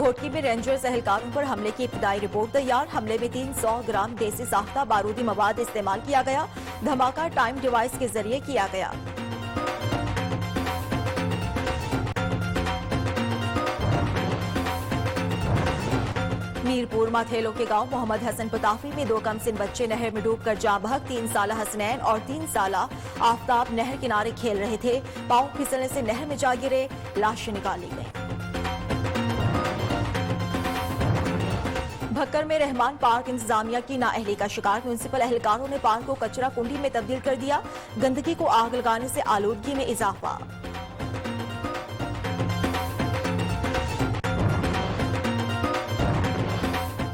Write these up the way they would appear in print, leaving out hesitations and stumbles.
گھوٹکی میں رینجرز اہلکاروں پر حملے کی ابتدائی رپورٹ تیار. حملے میں 300 گرام دیسی ساختہ بارودی مواد استعمال کیا گیا. دھماکہ ٹائم ڈیوائس کے ذریعے کیا گیا. میرپور ماتھیلو کے گاؤں محمد حسن پتافی میں 2 کمسن بچے نہر میں ڈوب کر جاں بحق. 3 سالہ حسنین اور 3 سالہ آفتاب نہر کنارے کھیل رہے تھے. پاؤں پھسلنے سے نہر میں جا گرے. لاشیں نکالی گئیں. بھکر میں رحمان پارک انتظامیہ کی نااہلی کا شکار. میونسپل اہلکاروں نے پارک کو کچرا کنڈی میں تبدیل کر دیا. گندگی کو آگ لگانے سے آلودگی میں اضافہ.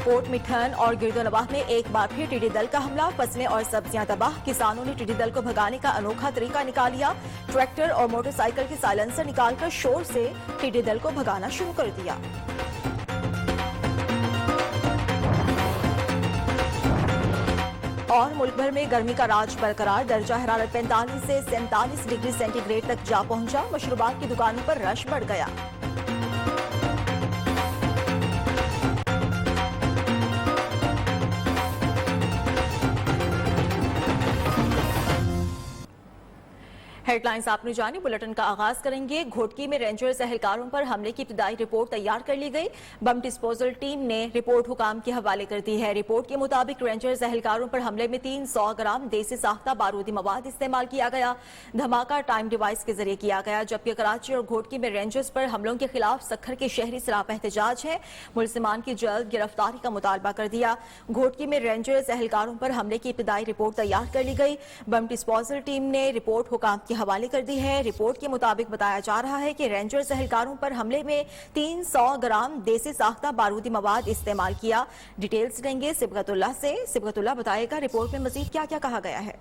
کوٹ مٹھن اور گرد و نواح میں ایک بار پھر ٹڈی دل کا حملہ. فصلیں اور سبزیاں تباہ. کسانوں نے ٹڈی دل کو بھگانے کا انوکھا طریقہ نکال لیا. ٹریکٹر اور موٹر سائیکل کے سائلنسر نکال کر شور سے ٹڈی دل کو بھگانا شروع کر دیا. اور ملک بھر میں گرمی کا راج برقرار. درجہ حرارت 45 سے 47 ڈگری سینٹی گریڈ تک جا پہنچا. مشروبات کی دکانوں پر رش بڑھ گیا. ہیڈ لائنز آپ نے جانی. بلٹن کا آغاز کریں گے. گھوٹکی میں رینجرز اہلکاروں پر حملے کی ابتدائی رپورٹ تیار کر لی گئی. بم ڈسپوزل ٹیم نے رپورٹ حکام کے حوالے کر دی ہے. رپورٹ کے مطابق رینجرز اہلکاروں پر حملے میں 300 گرام دیسی ساختہ بارودی مواد استعمال کیا گیا. دھماکہ ٹائم ڈیوائس کے ذریعے کیا گیا. جبکہ کراچی اور گھوٹکی میں رینجرز پر حملوں کے خلاف سکھر کے شہری سراپا احتجاج ہے. ملزمان کی جلد گرفتاری کا مطالبہ کر دیا. گھوٹکی میں رینجرز اہلکاروں پر حملے کی ابتدائی رپورٹ تیار کر لی گئی. بم ڈسپوزل ٹیم نے رپورٹ حکام کے حوالے کر دی ہے. رپورٹ کے مطابق بتایا جا رہا ہے کہ رینجرز اہلکاروں پر حملے میں 300 گرام دیسی ساختہ بارودی مواد استعمال کیا. ڈیٹیلز لیں گے سبغت اللہ سے. سبغت اللہ بتائے گا رپورٹ میں مزید کیا کیا کہا گیا ہے.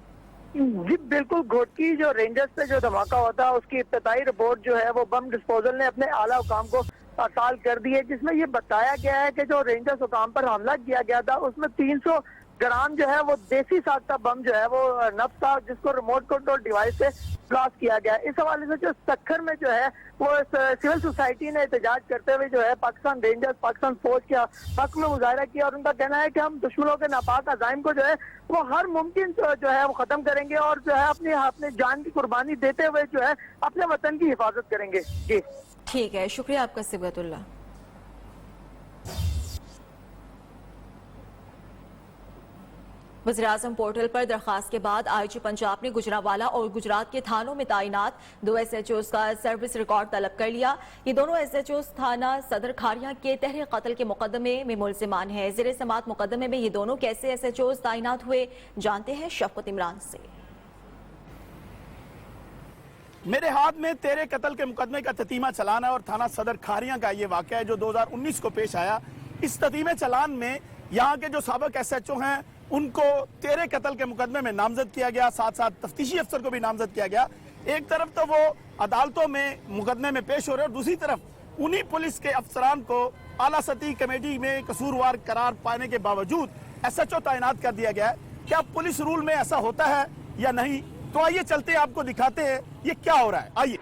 جی بالکل. گھوٹکی جو رینجرز پہ جو دھماکہ ہوتا ہے اس کی ابتدائی رپورٹ جو ہے وہ بم ڈسپوزل نے اپنے اعلیٰ حکام کو ارسال کر دی ہے, جس میں یہ بتایا گیا ہے کہ جو رینجرز حکام پر حملہ کیا گیا تھا اس میں 300 گرام جو ہے وہ دیسی ساختہ بم جو ہے وہ نفس تھا, جس کو ریموٹ کنٹرول ڈیوائس سے بلاسٹ کیا گیا. اس حوالے سے جو سکھر میں جو ہے وہ سول سوسائٹی نے احتجاج کرتے ہوئے جو ہے پاکستان رینجرز پاکستان فوج کے حق میں مظاہرہ کیا, اور ان کا کہنا ہے کہ ہم دشمنوں کے ناپاک عزائم کو جو ہے وہ ہر ممکن جو ہے وہ ختم کریں گے, اور جو ہے اپنے جان کی قربانی دیتے ہوئے جو ہے اپنے وطن کی حفاظت کریں گے. جی ٹھیک ہے, شکریہ آپ کا سبغت اللہ. وزیراعظم پورٹل پر درخواست کے بعد آئی جی پنجاب نے گجرانوالہ اور گجرات کے تھانوں میں تعینات 2 ایس ایچ اوز کا سروس ریکارڈ طلب کر لیا. یہ دونوں ایس ایچ اوز تھانہ صدر کھاریاں کے تحریر قتل کے مقدمے میں ملزمان ہیں. زیر سماعت مقدمے میں یہ دونوں کیسے ایس ایچ اوز تعینات ہوئے, جانتے ہیں شفقت عمران سے. میرے ہاتھ میں تیرے قتل کے مقدمے کا تتیمہ چلان ہے اور تھانہ صدر کھاریاں کا یہ واقعہ ہے جو 2019 کو پیش آیا. اس تتیمہ چلان میں یہاں کے جو سابق ایس ایچ او ہیں ان کو تیرے قتل کے مقدمے میں نامزد کیا گیا, ساتھ ساتھ تفتیشی افسر کو بھی نامزد کیا گیا. ایک طرف تو وہ عدالتوں میں مقدمے میں پیش ہو رہے اور دوسری طرف انہی پولیس کے افسران کو اعلیٰ سطحی کمیٹی میں قصوروار قرار پانے کے باوجود ایس ایچ او تعینات کر دیا گیا ہے. کیا پولیس رول میں ایسا ہوتا ہے یا نہیں؟ تو آئیے چلتے ہیں, آپ کو دکھاتے ہیں یہ کیا ہو رہا ہے. آئیے.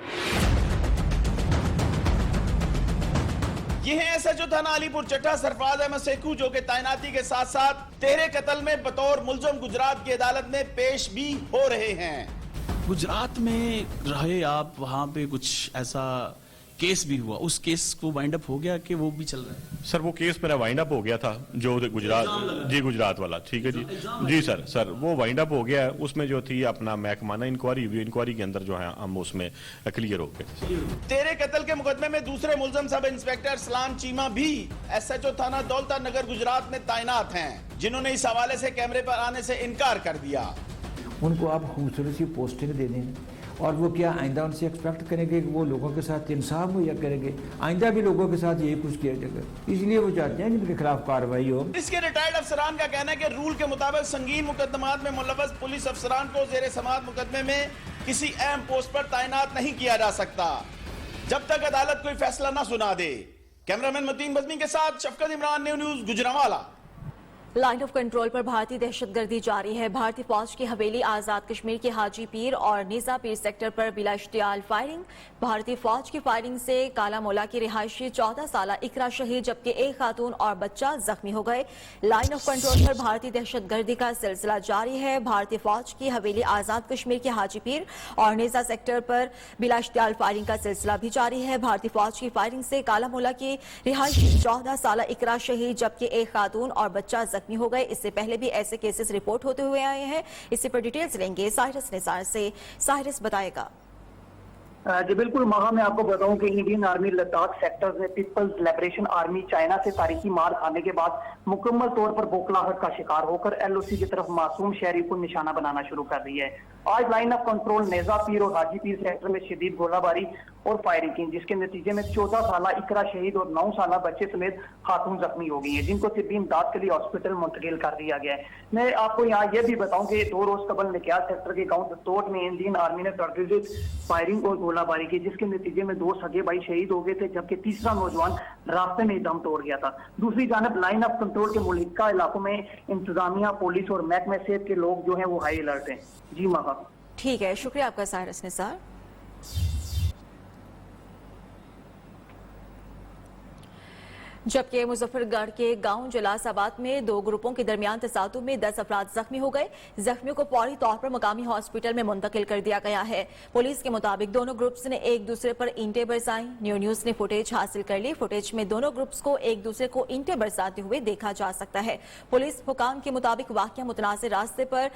یہ ہیں ایس ایچ او تھانہ علی پور چٹھا سرفراز احمد سیکھو, جو کہ تعیناتی کے ساتھ ساتھ تیرے قتل میں بطور ملزم گجرات کی عدالت میں پیش بھی ہو رہے ہیں. گجرات میں رہے آپ, وہاں پہ کچھ ایسا کیس بھی ہوا, اس کیس کو وائنڈ اپ ہو گیا کہ وہ بھی چل رہا ہے؟ سر وہ کیس میرا وائنڈ اپ ہو گیا تھا جو گجرات, جی گجرات والا, ٹھیک ہے جی جی سر وہ وائنڈ اپ ہو گیا ہے. اس میں جو تھی اپنا محکمانہ انکوائری ہوئی, انکوائری کے اندر جو ہے ہم اس میں کلیئر ہو گئے. تیرے قتل کے مقدمے میں دوسرے ملزم سب انسپیکٹر ارسلان چیمہ بھی ایس ایچ او تھانہ دولتا نگر گجرات میں تعینات ہیں, جنہوں نے اس حوالے سے کیمرے پر آنے سے انکار کر دیا. ان کو آپ خوبصورت سی پوسٹنگ دے دیں اور وہ کیا آئندہ ان سے ایکسپیکٹ کریں گے کہ وہ لوگوں کے ساتھ انصاف مہیا کریں گے؟ آئندہ بھی لوگوں کے ساتھ یہی کچھ کیا جائے گا, اس لیے وہ چاہتے ہیں جن کے خلاف کارروائی ہو. اس کے ریٹائرڈ افسران کا کہنا ہے کہ رول کے مطابق سنگین مقدمات میں ملوث پولیس افسران کو زیر سماعت مقدمے میں کسی اہم پوسٹ پر تعینات نہیں کیا جا سکتا جب تک عدالت کوئی فیصلہ نہ سنا دے. کیمرامین متین بزمی کے ساتھ شفقت Imran, new news Gujranwala. Line of control पर भारतीय दहशतगर्दी जारी है। भारतीय फौज की हवेली आजाद कश्मीर के हाजी पीर और निज़ा पीर सेक्टर पर बिला इश्तियाल फायरिंग। भारतीय फौज की फायरिंग से काला मोला की रिहायशी 14 साला इकरा शहीद जबकि एक खातून और बच्चा जख्मी हो गए। लाइन ऑफ कंट्रोल पर भारतीय दहशतगर्दी का सिलसिला जारी है। भारतीय फौज की हवेली आजाद कश्मीर के हाजी पीर और निज़ा सेक्टर पर बिला इश्तियाल फायरिंग का सिलसिला भी जारी है। भारतीय फौज की फायरिंग से काला मोला की रिहायशी 14 साला इकरा शहीद जबकि एक खातून और बच्चा जख्मी हो गए। इससे पहले भी ऐसे केसेस रिपोर्ट होते हुए आए हैं। इसी पर डिटेल्स लेंगे साहिरस निसार से। साहिरस बताएगा। जी बिल्कुल महा, मैं आपको बताऊं कि इंडियन आर्मी लद्दाख सेक्टर में पीपल्स लिबरेशन आर्मी चाइना से तारीखी मार खाने के बाद मुकम्मल तौर पर बौखलाहट का शिकार होकर एलओसी की तरफ मासूम शहरी को निशाना बनाना शुरू कर रही है। आज लाइन ऑफ कंट्रोल नेजा पीर और हाजी पीर सेक्टर में शदीद गोलाबारी और फायरिंग की, जिसके नतीजे में 14 साला इकरा शहीद और 9 साला बच्चे समेत खातून जख्मी हो गई है, जिनको तिब्बी इमदाद के लिए हॉस्पिटल मुंतकिल कर दिया गया है। मैं आपको यहाँ ये भी बताऊं कि 2 रोज कबल निकिया सेक्टर के गांव दत्तोट में इंडियन आर्मी ने तड़जदिद फायरिंग और गोलाबारी की, जिसके नतीजे में 2 सगे भाई शहीद हो गए थे जबकि तीसरा नौजवान रास्ते में दम तोड़ गया था। दूसरी जानब लाइन ऑफ कंट्रोल के मुल्का इलाकों में इंतजामिया, पुलिस और महकमे सेहत के लोग जो है वो हाई अलर्ट हैं। जी महा। ठीक है, शुक्रिया आपका साहिरस निसार। जबकि मुजफ्फरगढ़ के गांव जलासाबाद में 2 ग्रुपों के दरमियान तसादुम में 10 अफराद जख्मी हो गए। जख्मियों को फौरी तौर पर मकामी हॉस्पिटल में मुंतकिल कर दिया गया है। पुलिस के मुताबिक दोनों ग्रुप्स ने एक दूसरे पर ईंटें बरसाई। न्यूज ने फुटेज हासिल कर ली। फुटेज में दोनों ग्रुप्स को एक दूसरे को ईंटें बरसाते हुए देखा जा सकता है। पुलिस हुकाम के मुताबिक वाकया मुतनाज़िर रास्ते पर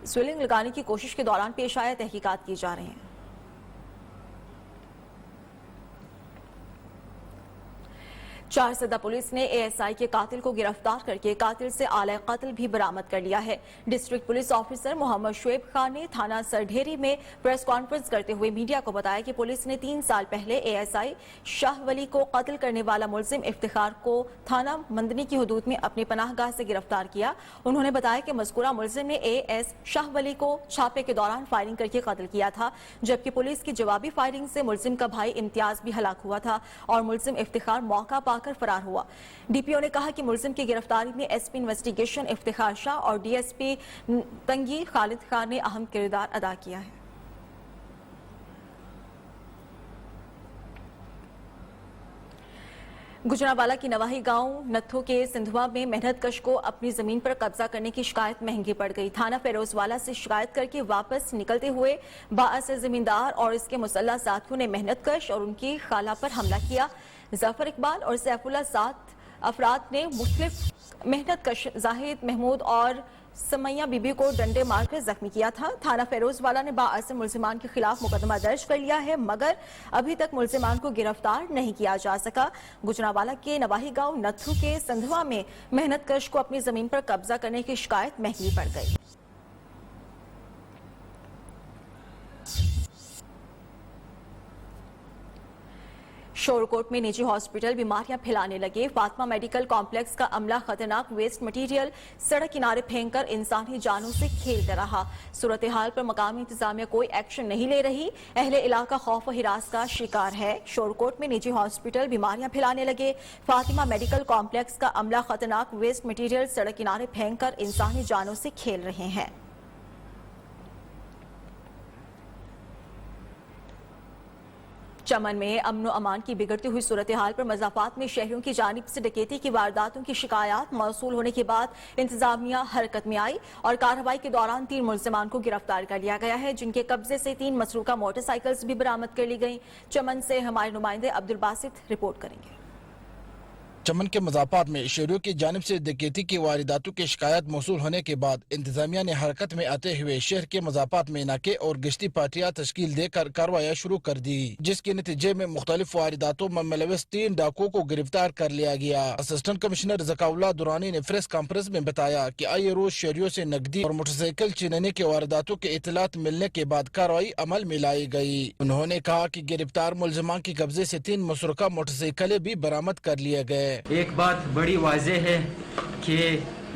स्विलिंग लगाने की कोशिश के दौरान पेश आया। तहकीकात की जा रही हैं। चारसदा पुलिस ने एएसआई के कातिल को गिरफ्तार करके कातिल से आला कत्ल भी बरामद कर लिया है। District police officer Mohammad Shoaib Khan ने थाना सरढेरी में प्रेस कॉन्फ्रेंस करते हुए मीडिया को बताया कि पुलिस ने 3 साल पहले एएसआई शाह वली को कत्ल करने वाला मुलजिम इफ्तिखार को थाना मंदनी की हदूद में अपनी पनाहगाह से गिरफ्तार किया। उन्होंने बताया कि मज़कूरा मुलजिम ने एएस शाह वली को छापे के दौरान फायरिंग करके कत्ल किया था, जबकि पुलिस की जवाबी फायरिंग से मुलजिम का भाई इम्तियाज भी हलाक हुआ था और मुलजिम इफ्तिखार मौका कर फरार हुआ। डीपीओ ने कहा कि मुलजिम की गिरफ्तारी में एसपी इन्वेस्टिगेशन इफ्तिखार शाह और डीएसपी तंगी खालिद खान ने अहम किरदार अदा किया है। गुजरांवाला की नवाही गांव नत्थू के सिंधवा में मेहनत कश को अपनी जमीन पर कब्जा करने की शिकायत महंगी पड़ गई। थाना फेरोजवाला से शिकायत करके वापस निकलते हुए बाअसर जमींदार और इसके मुसल्लह साथियों ने मेहनत कश और उनकी खाला पर हमला किया। जफर इकबाल और सैफुल्लाह 7 अफराद ने मुख्तलिफ मेहनत कश जाहिद, महमूद और समैया बीबी को डंडे मारकर जख्मी किया था। थाना फेरोजवाला ने बाअसर मुलजिमान के खिलाफ मुकदमा दर्ज कर लिया है, मगर अभी तक मुलजिमान को गिरफ्तार नहीं किया जा सका। गुजरांवाला के नवाही गांव नत्थू के संधवा में मेहनत कश को अपनी जमीन पर कब्जा करने की शिकायत महंगी पड़ गई। शोरकोट में निजी हॉस्पिटल बीमारियां फैलाने लगे। फातिमा मेडिकल कॉम्प्लेक्स का अमला खतरनाक वेस्ट मटेरियल सड़क किनारे फेंककर इंसानी जानों से खेलता रहा। सूरत हाल पर मकामी इंतजामिया कोई एक्शन नहीं ले रही। अहले इलाका खौफ व हिरास का शिकार है। शोरकोट में निजी हॉस्पिटल बीमारियां फैलाने लगे। फातिमा मेडिकल कॉम्प्लेक्स का अमला खतरनाक वेस्ट मटेरियल सड़क किनारे फेंककर इंसानी जानों से खेल रहे हैं। चमन में अमन व अमान की बिगड़ती हुई सूरत हाल पर मज़ाफात में शहरियों की जानिब से डकैती की वारदातों की शिकायत मौसूल होने के बाद इंतजामिया हरकत में आई और कार्रवाई के दौरान 3 मुलजिमान को गिरफ्तार कर लिया गया है, जिनके कब्जे से 3 मसरूका मोटरसाइकिल्स भी बरामद कर ली गई। चमन से हमारे नुमाइंदे अब्दुल बासित रिपोर्ट करेंगे। चमन के मज़ाफात में शहरियों की जानिब से डकैती की वारदातों की शिकायत मौसूल होने के बाद इंतजामिया ने हरकत में आते हुए शहर के मज़ाफात में नाके और गश्ती पार्टियां तश्कील देकर कार्रवाई शुरू कर दी, जिसके नतीजे में मुख्तलिफ वारदातों में मुलविस 3 डाकुओं को गिरफ्तार कर लिया गया। असिस्टेंट कमिश्नर ज़काउल्लाह दुरानी ने प्रेस कॉन्फ्रेंस में बताया कि आए रोज शहरियों से नकदी और मोटरसाइकिल छीनने के वारदातों के इतलात मिलने के बाद कार्रवाई अमल में लाई गई। उन्होंने कहा कि गिरफ्तार मुलजमान के कब्जे से 3 मसरूका मोटरसाइकिलें भी बरामद कर लिए गए। एक बात बड़ी वाज़ेह है कि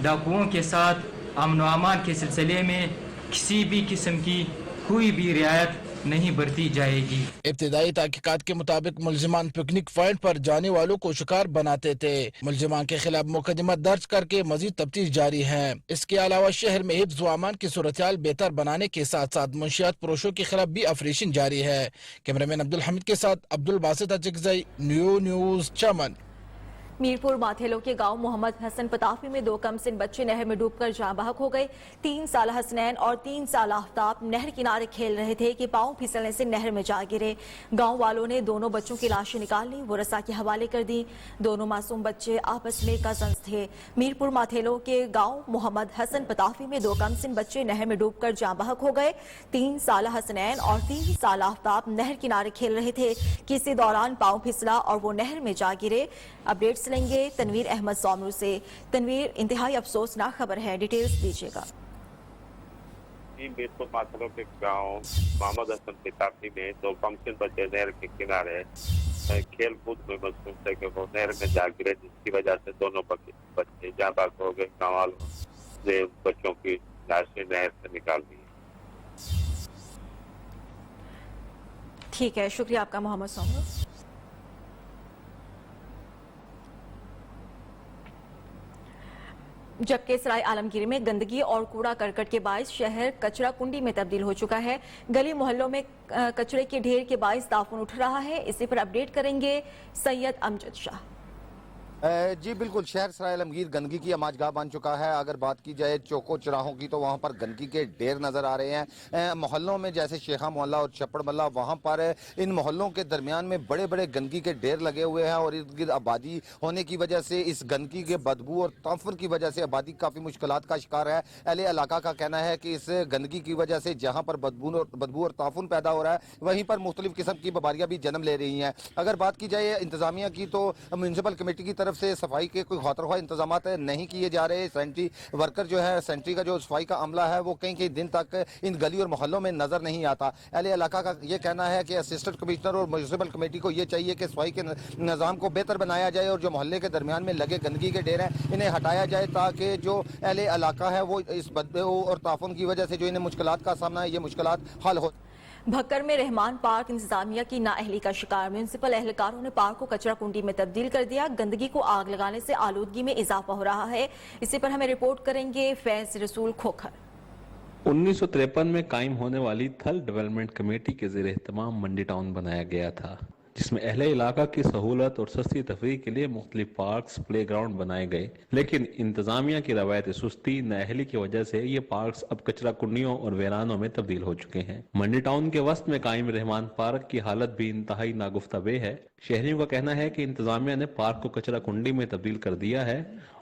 डाकुओं के साथ अमन व अमान के सिलसिले में किसी भी किस्म की कोई भी रियायत नहीं बरती जाएगी। इब्तिदाई तहकीकात के मुताबिक मुलजिमान पिकनिक पॉइंट पर जाने वालों को शिकार बनाते थे। मुलजिमान के खिलाफ मुकदमा दर्ज करके मजीद तफ्तीश जारी है। इसके अलावा शहर में हिफ्ज़ व अमान की सूरत-ए-हाल बेहतर बनाने के साथ साथ मुंशियात फरोशों के खिलाफ भी ऑपरेशन जारी है। कैमरामैन अब्दुल हमीद के साथ अब्दुल बासित अजगज़ई, न्यूज़ चमन। मीरपुर माथेलो के गांव मोहम्मद हसन पताफी में 2 कमसिन बच्चे नहर में डूबकर जाँ बहक हो गए। 3 साल हसनैन और 3 साल आफ्ताब नहर किनारे खेल रहे थे कि पांव फिसलने से नहर में जा गिरे। गांव वालों ने दोनों बच्चों की लाशें निकाल ली, वो रसा के हवाले कर दी। दोनों मासूम बच्चे आपस में कजन्स थे। मीरपुर माथेलो के गांव मोहम्मद हसन पताफी में 2 कमसिन बच्चे नहर में डूबकर जाँ बहक हो गए। 3 साल हसनैन और 3 साल आफ्ताब नहर किनारे खेल रहे थे कि इसी दौरान पांव फिसला और वो नहर में जा गिरे। अपडेट्स लेंगे तनवीर अहमद सोमरू से। तनवीर, इंतहाई अफसोसनाक खबर है, डिटेल्स दीजिएगा। मीरपुर माथेलो के गांव मोहम्मद हसन पताफी में 2 कमसिन बच्चे नहर के किनारे खेल कूद में मशगूल थे कि वो नहर में जा गिरे, जिसकी वजह से दोनों बच्चे जाँ बहक हो गए। गाँव वालों ने बच्चों की लाशें नहर से निकाल दी। ठीक है, शुक्रिया आपका मोहम्मद सोमरू। जबकि सराय आलमगीर में गंदगी और कूड़ा करकट के बायस शहर कचरा कुंडी में तब्दील हो चुका है। गली मोहल्लों में कचरे के ढेर के बायस ताफून उठ रहा है। इसी पर अपडेट करेंगे सैयद अमजद शाह। जी बिल्कुल, शहर सराय आलमगीर गंदगी की अमाजगाह बन चुका है। अगर बात की जाए चौकों चौराहों की तो वहाँ पर गंदगी के ढेर नज़र आ रहे हैं। मोहल्लों में जैसे शेखा मोहल्ला और चप्पड़ मोहल्ला, वहाँ पर इन मोहल्लों के दरमियान में बड़े बड़े गंदगी के ढेर लगे हुए हैं और इर्द गिर्द आबादी होने की वजह से इस गंदगी के बदबू और ताफुन की वजह से आबादी काफ़ी मुश्किलात का शिकार है। अहले इलाका का कहना है कि इस गंदगी की वजह से जहाँ पर बदबू और ताफुन पैदा हो रहा है, वहीं पर मुख्तलिफ किस्म की बीमारियाँ भी जन्म ले रही हैं। अगर बात की जाए इंतजामिया की तो म्यूनसिपल कमेटी की तरफ से सफाई के कोई खातरख्वाह इंतजाम नहीं किए जा रहे। सेंट्री वर्कर जो है, सेंट्री का जो सफाई का अमला है, वो कई दिन तक इन गली और मोहल्लों में नजर नहीं आता। अहले इलाका का ये कहना है कि असिस्टेंट कमिश्नर और म्यूनसिपल कमेटी को ये चाहिए कि सफाई के निज़ाम को बेहतर बनाया जाए और जो मोहल्ले के दरमियान में लगे गंदगी के ढेर हैं, इन्हें हटाया जाए ताकि जो अहले इलाका है वो इस बदबू और ताफुन की वजह से जो इन्हें मुश्किलात का सामना है, ये मुश्किलात हल हो। भक्कर में रहमान पार्क इंतजामिया की नाअहली का शिकार। म्यूनसिपल एहलकारों ने पार्क को कचरा कुंडी में तब्दील कर दिया। गंदगी को आग लगाने से आलूदगी में इजाफा हो रहा है। इसी पर हमें रिपोर्ट करेंगे फैज रसूल खोखर। 1953 में कायम होने वाली थल डेवलपमेंट कमेटी के ज़ेर एहतमाम मंडी टाउन बनाया गया था, जिसमें अहले इलाका की सहूलत और सस्ती तफरीह के लिए मुख्तलिफ पार्क्स, प्ले ग्राउंड बनाए गए। लेकिन इंतजामिया की रवायत सुस्ती, नाअहली की वजह से ये पार्क्स अब कचरा कुंडियों और वीरानों में तब्दील हो चुके हैं। मंडी टाउन के वस्त में कायम रहमान पार्क की हालत भी इंतहाई नागुफ्ताबे है। शहरियों का कहना है कि इंतजामिया ने पार्क को कचरा कुंडी में तब्दील कर दिया है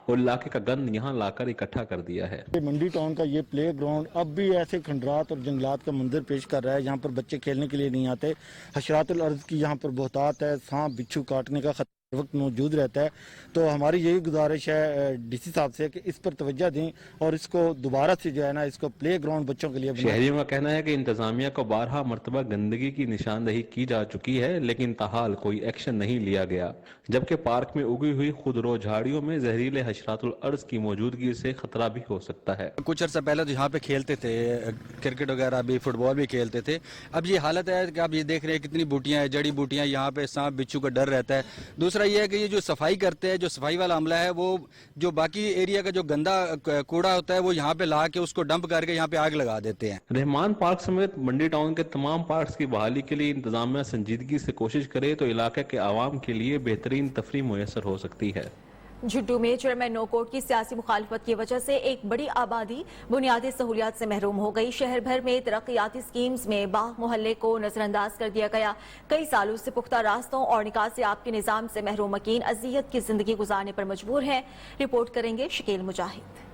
और इलाके का गंद यहाँ लाकर इकट्ठा कर दिया है। मंडी टाउन का ये प्ले ग्राउंड अब भी ऐसे खंडरात और जंगलात का मंजर पेश कर रहा है। यहाँ पर बच्चे खेलने के लिए नहीं आते। हशरातुल अर्ज़ की यहाँ पर बहुतात है, सांप बिच्छू काटने का खतरा वक्त मौजूद रहता है। तो हमारी यही गुजारिश है डीसी साहब से कि इस पर तवज्जो दें और इसको दोबारा से जो है ना, इसको प्ले ग्राउंड बच्चों के लिए। शहरियों का कहना है कि इंतजामिया को 12 मरतबा गंदगी की निशानदही की जा चुकी है, लेकिन ताहाल कोई एक्शन नहीं लिया गया। जबकि पार्क में उगी हुई खुदरो झाड़ियों में जहरीले हशरातुल अर्ज़ की मौजूदगी से खतरा भी हो सकता है। कुछ अर्सा पहले तो यहाँ पे खेलते थे, क्रिकेट वगैरह भी, फुटबॉल भी खेलते थे। अब ये हालत है कि आप ये देख रहे हैं कितनी बूटियां हैं, जड़ी बूटियां, यहाँ पे सांप बिच्छू का डर रहता है। दूसरा ये है कि ये जो सफाई करते हैं, जो सफाई वाला अमला है, वो जो बाकी एरिया का जो गंदा कूड़ा होता है वो यहाँ पे ला के उसको डंप करके यहाँ पे आग लगा देते हैं। रहमान पार्क समेत मंडी टाउन के तमाम पार्क्स की बहाली के लिए इंतजामिया संजीदगी से कोशिश करे तो इलाके के आवाम के लिए बेहतरीन तफरीह मुयसर हो सकती है। झुड्डू में चेयरमैन नो कोर्ट की सियासी मुखालफत की वजह से एक बड़ी आबादी बुनियादी सहूलियात से महरूम हो गई। शहर भर में तरक्याती स्कीम्स में बाग मोहल्ले को नजरअंदाज कर दिया गया। कई सालों से पुख्ता रास्तों और निकासियाब के निजाम से महरूम मकीन अजियत की जिंदगी गुजारने पर मजबूर हैं। रिपोर्ट करेंगे शकील मुजाहिद।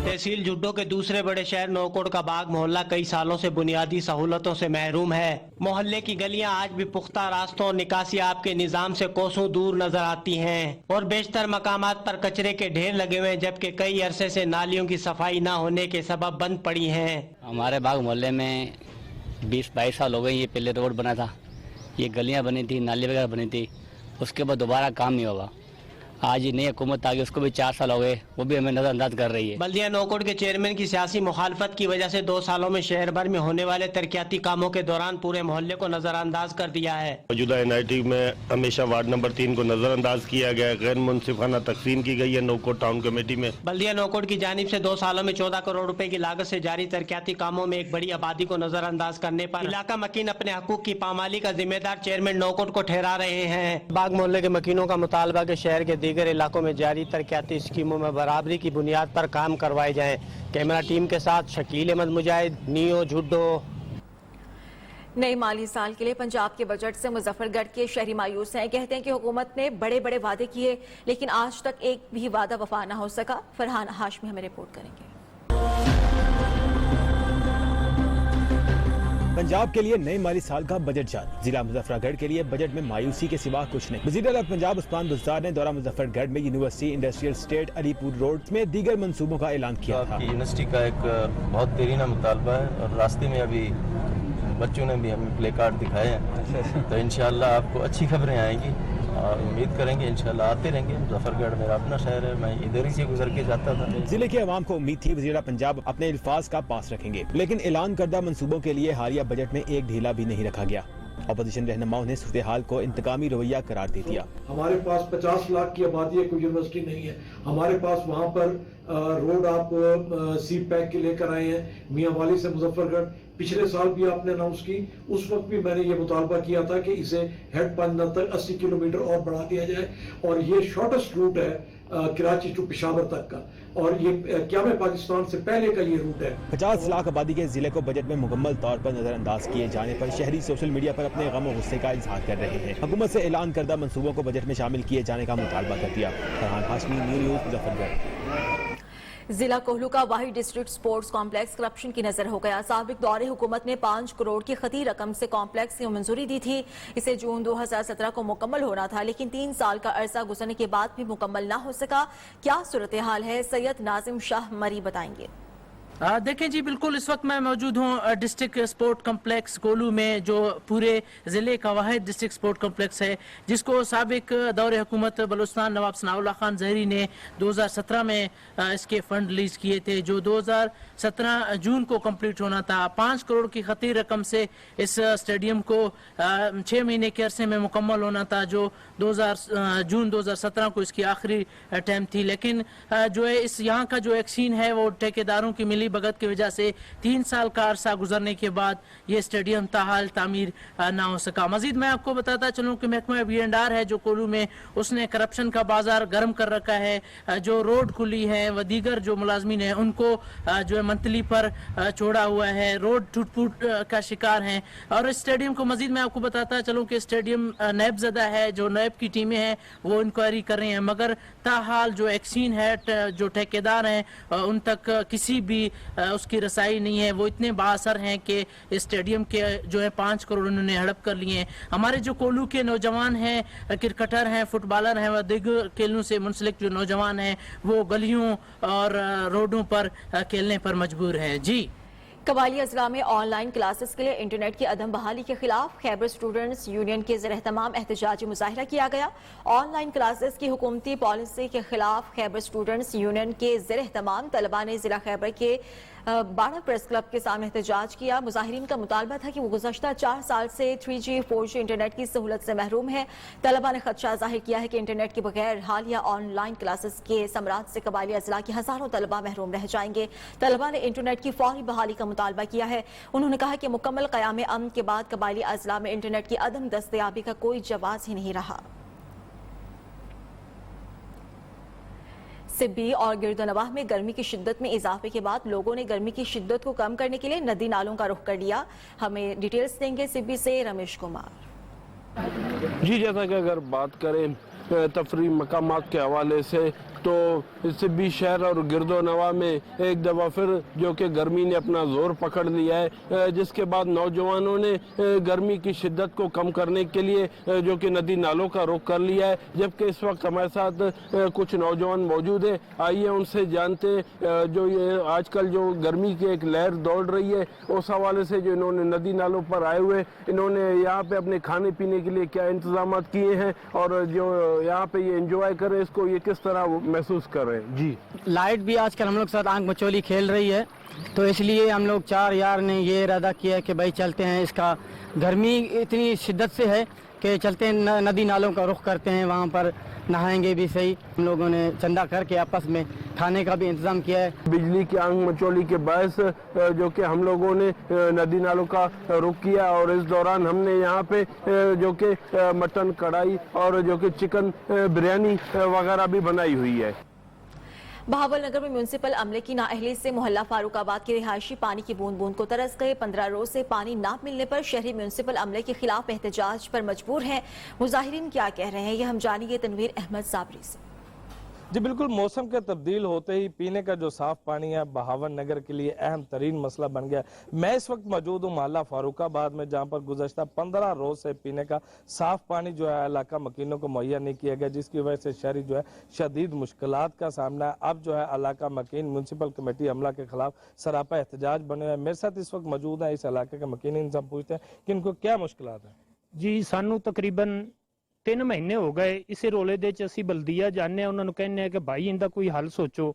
तहसील जुड्डो के दूसरे बड़े शहर नौकोट का बाग मोहल्ला कई सालों से बुनियादी सहूलतों से महरूम है। मोहल्ले की गलियां आज भी पुख्ता रास्तों और निकासियाब के निजाम से कोसों दूर नजर आती हैं और बेशतर मकामात पर कचरे के ढेर लगे हुए हैं, जबकि कई अरसे से नालियों की सफाई न होने के सबब बंद पड़ी हैं। हमारे बाग मोहल्ले में 20-22 साल हो गए। ये पहले रोड बना था, ये गलियाँ बनी थी, नाली वगैरह बनी थी, उसके बाद दोबारा काम नहीं होगा। आज नई हुकूमत आ गई, उसको भी 4 साल हो गए, वो भी हमें नजरअंदाज कर रही है। बल्दिया नौकोट के चेयरमैन की सियासी मुखालफत की वजह से 2 सालों में शहर भर में होने वाले तरक्याती कामों के दौरान पूरे मोहल्ले को नजरअंदाज कर दिया है। मौजूदा NIT में हमेशा वार्ड नंबर 3 को नजरअंदाज किया गया है, गैर मुनसिफाना तकसीम की गई है नौकोट टाउन कमेटी में। बल्दिया नौकोट की जानिब से 2 सालों में 14 करोड़ रुपए की लागत से जारी तरक्याती कामों में एक बड़ी आबादी को नजरअंदाज करने पर इलाका मकीन अपने हकूक की पामाली का जिम्मेदार चेयरमैन नौकोट को ठहरा रहे हैं। बाग मोहल्ले के मकीनों का मुतालबा के शहर के दीगर इलाकों में जारी तरक्याती स्कीमों में बराबरी की बुनियाद पर काम करवाए जाएं। कैमरा टीम के साथ शकील अहमद मुजाहिद, नियो झुड्डो। नए माली साल के लिए पंजाब के बजट से मुजफ्फरगढ़ के शहरी मायूस हैं। कहते हैं कि हुकूमत ने बड़े बड़े वादे किए लेकिन आज तक एक भी वादा वफा न हो सका। फरहान हाशमी हमें रिपोर्ट करेंगे। पंजाब के लिए नए माली साल का बजट जारी। जिला मुजफ्फरगढ़ के लिए बजट में मायूसी के सिवा कुछ नहीं। वज़ीर-ए-आला पंजाब उस्मान बुज़दार ने दौरा मुजफ्फरगढ़ में university industrial state Alipur road में दीगर मंसूबों का ऐलान किया था। यूनिवर्सिटी का एक बहुत देरीना मुतालबा है और रास्ते में अभी बच्चों ने भी हमें प्ले कार्ड दिखाए हैं, तो इंशाअल्लाह आपको अच्छी खबरें आएंगी और उम्मीद करेंगे इंशाअल्लाह आते रहेंगे। मुजफ्फरगढ़ मेरा अपना शहर है, मैं इधर ही से गुजर के जाता था। जिले के अवाम को उम्मीद थी वज़ीर पंजाब अपने अल्फाज का पास रखेंगे, लेकिन ऐलान करदा मंसूबों के लिए हालिया बजट में एक ढीला भी नहीं रखा गया। अपोजिशन रहनुमाओं ने सूरत हाल को इंतकामी रवैया करार दे दिया। हमारे पास 50 लाख की आबादी है, कोई यूनिवर्सिटी नहीं है। हमारे पास वहाँ पर रोड आप सी पैक के लेकर आए हैं मियाँ वाली से मुजफ्फरगढ़। पिछले साल भी आपने अनाउंस की, उस वक्त भी मैंने ये मुतालबा किया था कि इसे हेड पंजाब तक 80 किलोमीटर और बढ़ा दिया जाए और ये शॉर्टेस्ट रूट है कराची टू पेशावर तक का, और ये क़याम पाकिस्तान से पहले का ये रूट है। 50 लाख आबादी के जिले को बजट में मुकम्मल तौर पर नजरअंदाज किए जाने पर शहरी सोशल मीडिया पर अपने गम और गुस्से का इजहार कर रहे हैं। हुकूमत से ऐलान करदा मंसूबों को बजट में शामिल किए जाने का मुतालबा कर दिया। फरहान हाशमी, न्यूज़ मुजफ्फरगढ़। जिला कोहलू का वाहिद डिस्ट्रिक्ट स्पोर्ट्स कॉम्प्लेक्स करप्शन की नजर हो गया। साबिक दौरे हुकूमत ने 5 करोड़ की खती रकम से कॉम्प्लेक्स की मंजूरी दी थी। इसे जून 2017 को मुकम्मल होना था, लेकिन 3 साल का अरसा गुजरने के बाद भी मुकम्मल ना हो सका। क्या सूरत हाल है, सैयद नाजिम शाह मरी बताएंगे। देखें जी, बिल्कुल इस वक्त मैं मौजूद हूँ डिस्ट्रिक्ट स्पोर्ट कॉम्प्लेक्स कोलू में, जो पूरे ज़िले का वाहिद डिस्ट्रिक्ट स्पोर्ट कॉम्प्लेक्स है, जिसको साबिक दौरे हुकूमत बलूचिस्तान नवाब सनाउल्लाह खान ज़हरी ने 2017 में इसके फंड रिलीज किए थे, जो 2017 जून को कंप्लीट होना था। 5 करोड़ की खती रकम से इस स्टेडियम को 6 महीने के अरसे में मुकम्मल होना था, जो जून 2017 को इसकी आखिरी टाइम थी। लेकिन जो है इस यहाँ का जो एक सीन है वो ठेकेदारों की मिली भगत की वजह से 3 साल का अरसा गुजरने के बाद ये स्टेडियम ताहाल तामीर ना हो सका। मजीद मैं आपको बताता चलूं कि महकमा B&R है जो कोलू में, उसने करप्शन का बाजार गर्म कर रखा है। जो रोड खुली है व दीगर जो मुलाजमीन है उनको जो है मंथली पर छोड़ा हुआ है, रोड टूट फूट का शिकार हैं। और इस स्टेडियम को मजीद मैं आपको बताता चलूं कि स्टेडियम नैब ज़दा है, जो नैब की टीमें हैं वो इंक्वायरी कर रही हैं, मगर ताहाल जो एक सीन है, जो ठेकेदार हैं उन तक किसी भी उसकी रसाई नहीं है। वो इतने बाअसर हैं कि स्टेडियम के जो है 5 करोड़ उन्होंने हड़प कर लिए हैं। हमारे जो कोलू के नौजवान हैं, क्रिकेटर हैं, फुटबॉलर हैं व दीगर खेलों से मुंसलिक जो नौजवान हैं, वो गलियों और रोडों पर खेलने पर मजबूर हैं। जी, कबायली अजला में ऑनलाइन क्लासेस के लिए इंटरनेट की अदम बहाली के खिलाफ खैबर स्टूडेंट्स यूनियन के ज़ेर-ए-तमाम एहतजाजी मुजाहिरा किया गया। ऑनलाइन क्लासेस की हुकूमती पॉलिसी के खिलाफ खैबर स्टूडेंट्स यूनियन के ज़ेर-ए-तमाम तलबा ने जिला खैबर के बाड़ा प्रेस क्लब के सामने एहतजाज किया। मुजाहिरीन का मुतालबा था कि वो गुज़श्ता 4 साल से 3G 4G इंटरनेट की सहूलत से महरूम है। तलबा ने खदशा जाहिर किया है कि इंटरनेट के बगैर हालिया ऑनलाइन क्लासेस के समरात से कबायली अजला के हज़ारों तलबा महरूम रह जाएंगे। तलबा ने इंटरनेट की फौरी बहाली का मुतालबा किया है। उन्होंने कहा कि मुकम्मल क़याम अमन के बाद कबायली अजला में इंटरनेट की अदम दस्तयाबी का कोई जवाज़ ही नहीं रहा। सिब्बी और गिरदनवाह में गर्मी की शिद्दत में इजाफे के बाद लोगों ने गर्मी की शिद्दत को कम करने के लिए नदी नालों का रुख कर लिया। हमें डिटेल्स देंगे सिब्बी से रमेश कुमार। जी, जैसा कि अगर बात करें तफरी मकामात के हवाले से तो इससे भी शहर और गिरदो नवा में एक दफ़ा फिर जो कि गर्मी ने अपना जोर पकड़ लिया है, जिसके बाद नौजवानों ने गर्मी की शिद्दत को कम करने के लिए जो कि नदी नालों का रुख कर लिया है। जबकि इस वक्त हमारे साथ कुछ नौजवान मौजूद हैं, आइए उनसे जानते हैं जो ये आजकल जो गर्मी की एक लहर दौड़ रही है उस हवाले से जो इन्होंने नदी नालों पर आए हुए इन्होंने यहाँ पे अपने खाने पीने के लिए क्या इंतजाम किए हैं और जो यहाँ पे ये एंजॉय कर रहे हैं इसको ये किस तरह महसूस कर रहे हैं। जी, लाइट भी आजकल हम लोग साथ आंख मचोली खेल रही है, तो इसलिए हम लोग 4 यार ने ये इरादा किया कि भाई चलते हैं, इसका गर्मी इतनी शिद्दत से है कि चलते हैं नदी नालों का रुख करते हैं, वहाँ पर नहाएंगे भी सही। हम लोगों ने चंदा करके आपस में खाने का भी इंतजाम किया है। बिजली की आंख मचोली के बायस जो कि हम लोगों ने नदी नालों का रुख किया और इस दौरान हमने यहाँ पे जो कि मटन कढ़ाई और जो कि चिकन बिरयानी वगैरह भी बनाई हुई है। बहावलनगर में म्यूनिसिपल अमले की नाअहली से मोहल्ला फारूकाबाद के रिहायशी पानी की बूंद बूंद को तरस गए। 15 रोज से पानी न मिलने पर शहरी म्यूनिसिपल अमले के खिलाफ एहतजाज पर मजबूर हैं। मुजाहिरीन क्या कह रहे हैं, ये हम जानेंगे तनवीर अहमद साबरी से। जी बिल्कुल, मौसम के तब्दील होते ही पीने का जो साफ पानी है बहावन नगर के लिए अहम तरीन मसला बन गया। मैं इस वक्त मौजूद हूँ मोहल्ला फारूकाबाद में, जहाँ पर गुज़श्ता 15 रोज से पीने का साफ पानी जो है इलाका मकीनों को मुहैया नहीं किया गया, जिसकी वजह से शहरी जो है शदीद मुश्किलात का सामना है। अब जो है इलाका मकीन म्यूनसिपल कमेटी अमला के खिलाफ सरापा एहतजाज बने हुए। मेरे साथ इस वक्त मौजूद है इस इलाके के मकीन, इनसे हम पूछते हैं कि इनको क्या मुश्किलात है। जी, सानू तकरीबन 3 महीने हो गए इस रोले ਦੇ ਚ ਅਸੀਂ ਬਲਦੀਆ ਜਾਂਦੇ ਆ, ਉਹਨਾਂ ਨੂੰ ਕਹਿੰਦੇ ਆ ਕਿ ਭਾਈ ਇਹਦਾ ਕੋਈ ਹੱਲ ਸੋਚੋ।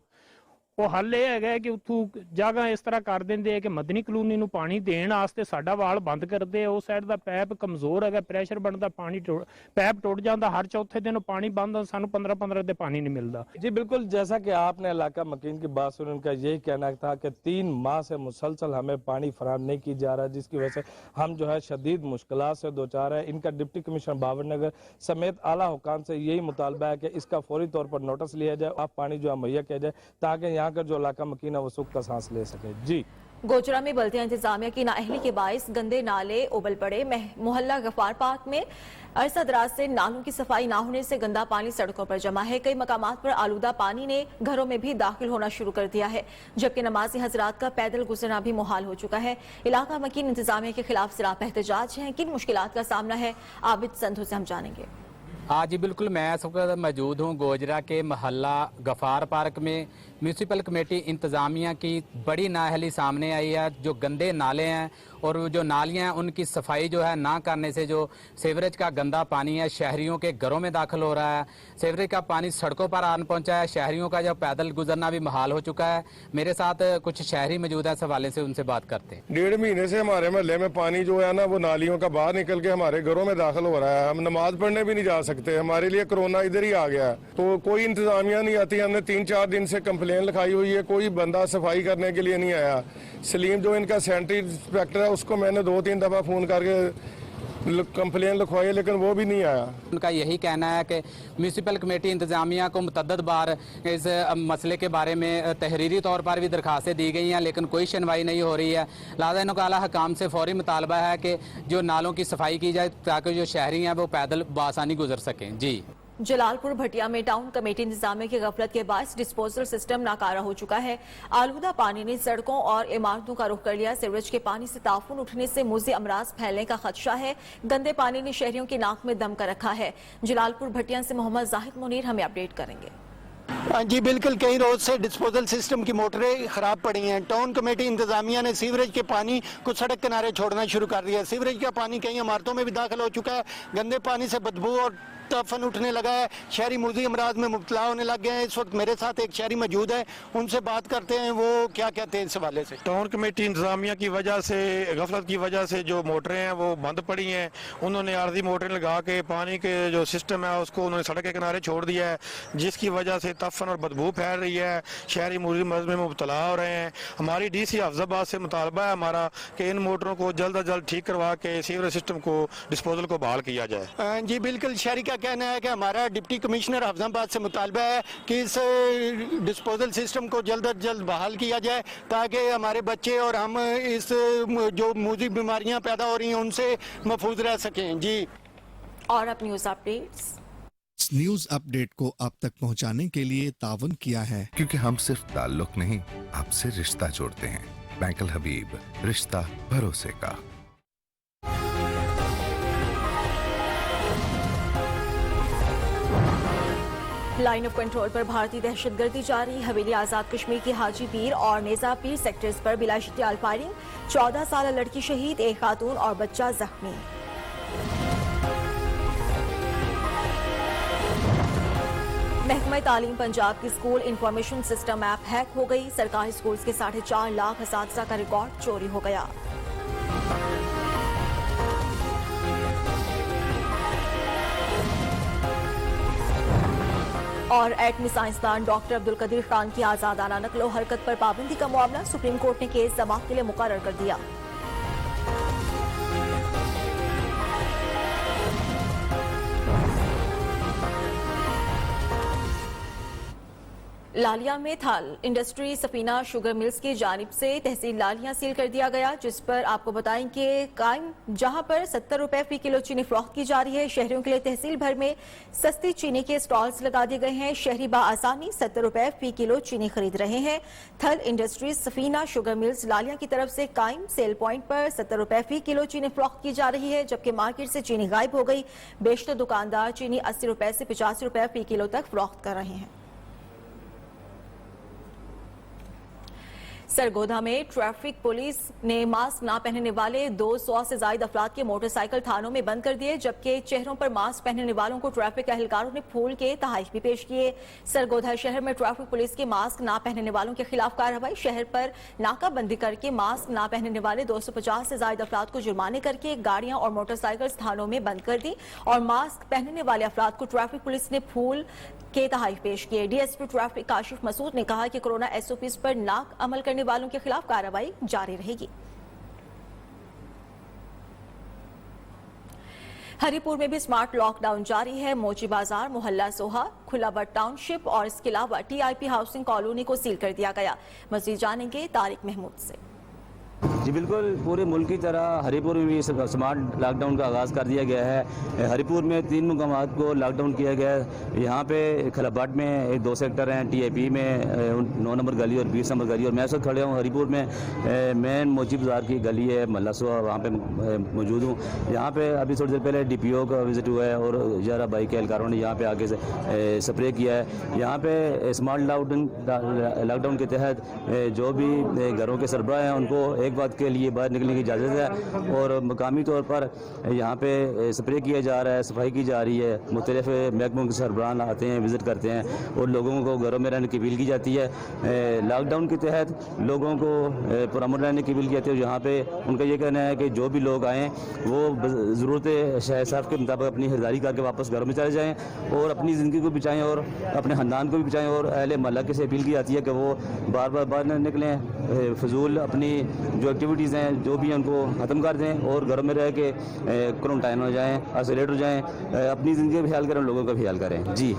ਉਹ ਹੱਲ ਇਹ ਹੈਗਾ ਕਿ ਉੱਥੋਂ ਜਗ੍ਹਾ ਇਸ ਤਰ੍ਹਾਂ ਕਰ ਦਿੰਦੇ ਆ ਕਿ ਮਦਨੀ ਕਲੋਨੀ ਨੂੰ ਪਾਣੀ ਦੇਣ ਵਾਸਤੇ ਸਾਡਾ ਵਾਲ ਬੰਦ ਕਰਦੇ ਆ। ਉਸ ਸਾਈਡ ਦਾ ਪੈਪ ਕਮਜ਼ੋਰ ਹੈਗਾ, ਪ੍ਰੈਸ਼ਰ ਬਣਦਾ, ਪਾਣੀ ਪੈਪ ਟੁੱਟ ਜਾਂਦਾ, ਹਰ चौथे दिन पानी बंद, ਸਾਨੂੰ 15-15 दिन पानी नहीं मिलता। जी बिल्कुल, जैसा कि आपने इलाका मकीन की बात सुनी, उनका यही कहना था कि 3 माह से मुसलसल हमें पानी फराहम नहीं की जा रहा है, जिसकी वजह से हम जो है शदीद मुश्किलात से दो चार है। इनका डिप्टी कमिश्नर बहावलनगर समेत आला हुकाम से यही मुतालबा है कि इसका फौरी तौर पर नोटिस लिया जाए, आप पानी जो है मुहैया किया जाए ताकि यहाँ का जो इलाका मकीन है वो सुख का सांस ले सके। जी, गोचरा में बल्दिया इंतजामिया की नाअहली के बायस गंदे नाले उबल पड़े। मोहल्ला गफार पार्क में अरसा दराज से नालों की सफाई ना होने से गंदा पानी सड़कों पर जमा है। कई मकामात पर आलूदा पानी ने घरों में भी दाखिल होना शुरू कर दिया है, जबकि नमाजी हजरात का पैदल गुजरना भी मुहाल हो चुका है। इलाका मकीन इंतजामिया के खिलाफ सरापा एहतजाज है। किन मुश्किलात का सामना है, आबिद संधू से हम जानेंगे। हाँ जी बिल्कुल, मैं इस वक्त मौजूद हूँ गोजरा के मोहल्ला गफार पार्क में। म्यूनसिपल कमेटी इंतज़ामिया की बड़ी नाअहली सामने आई है। जो गंदे नाले हैं और जो नालियाँ हैं उनकी सफाई जो है ना करने से जो सीवरेज का गंदा पानी है शहरियों के घरों में दाखिल हो रहा है। सीवरेज का पानी सड़कों पर आन पहुँचा है, शहरियों का जो पैदल गुजरना भी मुहाल हो चुका है। मेरे साथ कुछ शहरी मौजूद है, इस हवाले से उनसे बात करते हैं। 1.5 महीने से हमारे महल्ले में पानी जो है ना वो नालियों का बाहर निकल के हमारे घरों में दाखिल हो रहा है। हम नमाज पढ़ने भी नहीं जा सकते, हमारे लिए कोरोना इधर ही आ गया है। तो कोई इंतजामिया नहीं आती। हमने 3-4 दिन से कंप्लेन लिखाई हुई है, कोई बंदा सफाई करने के लिए नहीं आया। सलीम जो इनका सैनिटरी इंस्पेक्टर है उसको मैंने 2-3 दफा फोन करके कंप्लेन लिखवाई, लेकिन वो भी नहीं आया। उनका यही कहना है कि म्यूनसिपल कमेटी इंतजामिया को मुतअद्दिद बार इस मसले के बारे में तहरीरी तौर पर भी दरखास्तें दी गई हैं, लेकिन कोई सुनवाई नहीं हो रही है। लिहाजा इनका आला हकाम से फौरी मुतालबा है कि जो नालों की सफाई की जाए ताकि जो शहरी हैं वो पैदल बआसानी गुजर सकें। जी, जलालपुर भटिया में टाउन कमेटी इंतजामिया की गफलत के बाद डिस्पोजल सिस्टम नाकारा हो चुका है। आलूदा पानी ने सड़कों और इमारतों का रुख कर लिया। सीवरेज के पानी से ताफून उठने से मुज़ी अमराज फैलने का खदशा है। गंदे पानी ने शहरियों की नाक में दम कर रखा है। जलालपुर भटिया से मोहम्मद जाहिद मुनीर हमें अपडेट करेंगे। जी बिल्कुल, कई रोज से डिस्पोजल सिस्टम की मोटरें खराब पड़ी हैं। टाउन कमेटी इंतजामिया ने सीवरेज के पानी को सड़क किनारे छोड़ना शुरू कर दिया। सीवरेज का पानी कई इमारतों में भी दाखिल हो चुका है। गंदे पानी से बदबू और ताफन उठने लगा है। शहरी मुज़ी अमराज में मुब्तला होने लग गए हैं। इस वक्त मेरे साथ एक शहरी मौजूद है, उनसे बात करते हैं वो क्या कहते हैं इस हवाले से। टाउन कमेटी इंतजामिया की वजह से, गफलत की वजह से जो मोटरें हैं वो बंद पड़ी हैं। उन्होंने आर्जी मोटरें लगा के पानी के जो सिस्टम है उसको उन्होंने सड़क के किनारे छोड़ दिया है, जिसकी वजह से तफन और बदबू फैल रही है। शहरी मुज़ी मर्ज में मुब्तला हो रहे हैं। हमारी DC अफजाबाद से मुतालबा है हमारा कि इन मोटरों को जल्द अज जल्द ठीक करवा के सीवरेज सिस्टम को, डिस्पोजल को बहाल किया जाए। जी बिल्कुल, शहरी का कहना है कि हमारा डिप्टी कमिश्नर हफजाबाद से मुतालबा है कि इस डिस्पोजल सिस्टम को जल्द अज जल्द बहाल किया जाए ताकि हमारे बच्चे और हम इस जो मुज़ी बीमारियां पैदा हो रही हैं उनसे महफूज रह सकें। जी, और अब न्यूज़ अपडेट्स। न्यूज अपडेट को आप तक पहुंचाने के लिए तावन किया है, क्योंकि हम सिर्फ ताल्लुक नहीं, आपसे रिश्ता जोड़ते हैं। बैंक अल हबीब, रिश्ता भरोसे का। लाइन ऑफ कंट्रोल पर भारतीय दहशतगर्दी जारी। हवेली आजाद कश्मीर की हाजी पीर और नेजा पीर सेक्टर्स पर बिलाशतियाल फायरिंग। 14 साल लड़की शहीद, एक खातून और बच्चा जख्मी। महकमा तालीम पंजाब की school information system app hack हो गई। सरकारी स्कूल्स के 4.5 लाख असातिज़ा का रिकॉर्ड चोरी हो गया। और एटमी साइंसदान डॉक्टर अब्दुल कदीर खान की आजादाना नक्लो हरकत पर पाबंदी का मामला सुप्रीम कोर्ट ने केस समाअत के लिए मुकर्रर कर दिया। लालिया में थाल इंडस्ट्री सफीना शुगर मिल्स की जानिब से तहसील लालिया सील कर दिया गया, जिस पर आपको बताएं कि कायम जहां पर 70 रुपए फी किलो चीनी फरोख्त की जा रही है। शहरियों के लिए तहसील भर में सस्ती चीनी के स्टॉल्स लगा दिए गए हैं। शहरी बाआसानी 70 रुपए फी किलो चीनी खरीद रहे हैं। थल इंडस्ट्री सफीना शुगर मिल्स लालिया की तरफ से कायम सेल पॉइंट पर 70 रुपए फी किलो चीनी फरोख्त की जा रही है, जबकि मार्केट से चीनी गायब हो गई। बेशतर दुकानदार चीनी 80 रुपए से 85 रुपए फी किलो तक फरोख्त कर रहे हैं। सरगोधा में ट्रैफिक पुलिस ने मास्क ना पहनने वाले 200 से ज्यादा अफराद के मोटरसाइकिल थानों में बंद कर दिए, जबकि चेहरों पर मास्क पहनने वालों को ट्रैफिक एहलकारों ने फूल के तोहफे भी पेश किए। सरगोधा शहर में ट्रैफिक पुलिस की मास्क ना पहनने वालों के खिलाफ कार्रवाई। शहर पर नाकाबंदी करके मास्क ना पहनने वाले 250 से ज्यादा अफराद को जुर्माने करके गाड़ियां और मोटरसाइकिल थानों में बंद कर दी और मास्क पहनने वाले अफराद को ट्रैफिक पुलिस ने फूल के तोहफे पेश किए। डीएसपी ट्रैफिक काशिफ मसूद ने कहा कि कोरोना एसओपीज पर नाक अमल करने वालों के खिलाफ कार्रवाई जारी रहेगी। हरिपुर में भी स्मार्ट लॉकडाउन जारी है। मोची बाजार, मोहल्ला सोहा, खुलावट टाउनशिप और इसके अलावा टीआईपी हाउसिंग कॉलोनी को सील कर दिया गया। मजीद जानेंगे तारिक महमूद से। जी बिल्कुल, पूरे मुल्क की तरह हरिपुर में भी स्मार्ट लॉकडाउन का आगाज़ कर दिया गया है। हरिपुर में 3 मुकामात को लॉकडाउन किया गया है। यहाँ पे खलाबाट में 2 सेक्टर हैं, टीआईपी में 9 नंबर गली और 20 नंबर गली, और मैं इस वक्त खड़े हूँ हरिपुर में मेन मोची बाज़ार की गली है, मल्लासुआ, वहाँ पे मौजूद हूँ। यहाँ पे अभी थोड़ी देर पहले डीपीओ का विजिट हुआ है और 11 बाइक के एहलकारों ने यहाँ पे आके से स्प्रे किया है। यहाँ पे स्मार्ट लॉकडाउन के तहत जो भी घरों के सरबराह हैं उनको एक बात के लिए बाहर निकलने की इजाज़त है और मकामी तौर पर यहाँ पे स्प्रे किया जा रहा है, सफाई की जा रही है। मुख्तलिफ महकमों के सरबराह आते हैं, विज़िट करते हैं और लोगों को घरों में रहने की अपील की जाती है। लॉकडाउन के तहत लोगों को पुरअमन रहने की अपील की जाती है। यहाँ पे उनका ये कहना है कि जो भी लोग आएँ वो ज़रूरत शहर के मुताबिक अपनी खरीदारी करके वापस घरों में चले जाएँ और अपनी ज़िंदगी को बचाएँ और अपने ख़ानदान को भी बचाएँ। और अहले महल्ला के से अपील की जाती है कि वो बार बार बाहर न निकलें, फजूल अपनी जो एक्टिविटीज़ हैं जो भी उनको ख़त्म कर दें और घरों में रह के क्वारंटाइन हो जाएं, आइसोलेट हो जाएं, अपनी ज़िंदगी का भी ख्याल करें, लोगों का भी ख्याल करें। जी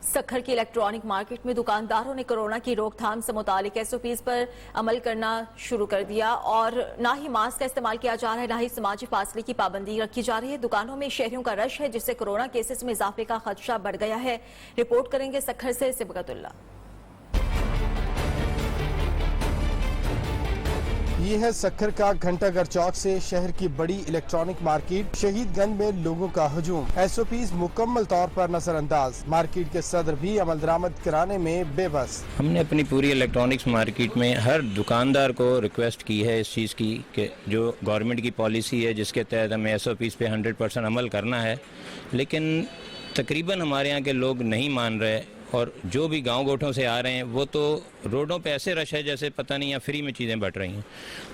सखर की इलेक्ट्रॉनिक मार्केट में दुकानदारों ने कोरोना की रोकथाम से मुतालिक एसओपीज पर अमल करना शुरू कर दिया और ना ही मास्क का इस्तेमाल किया जा रहा है, ना ही समाजी फासले की पाबंदी रखी जा रही है। दुकानों में शहरियों का रश है, जिससे कोरोना केसेस में इजाफे का खदशा बढ़ गया है। रिपोर्ट करेंगे सखर से सिबगतुल्ला। ये है सखर का घंटाघर चौक से शहर की बड़ी इलेक्ट्रॉनिक मार्केट। शहीदगंज में लोगों का हजूम, एसओपीज मुकम्मल तौर पर नजरअंदाज। मार्केट के सदर भी अमल दरामद कराने में बेबस। हमने अपनी पूरी इलेक्ट्रॉनिक्स मार्केट में हर दुकानदार को रिक्वेस्ट की है इस चीज़ की कि जो गवर्नमेंट की पॉलिसी है जिसके तहत हमें एसओपीज पे 100% अमल करना है, लेकिन तकरीबन हमारे यहाँ के लोग नहीं मान रहे और जो भी गांव गोठों से आ रहे हैं वो तो रोडों पे ऐसे रश है जैसे पता नहीं या फ्री में चीज़ें बट रही हैं।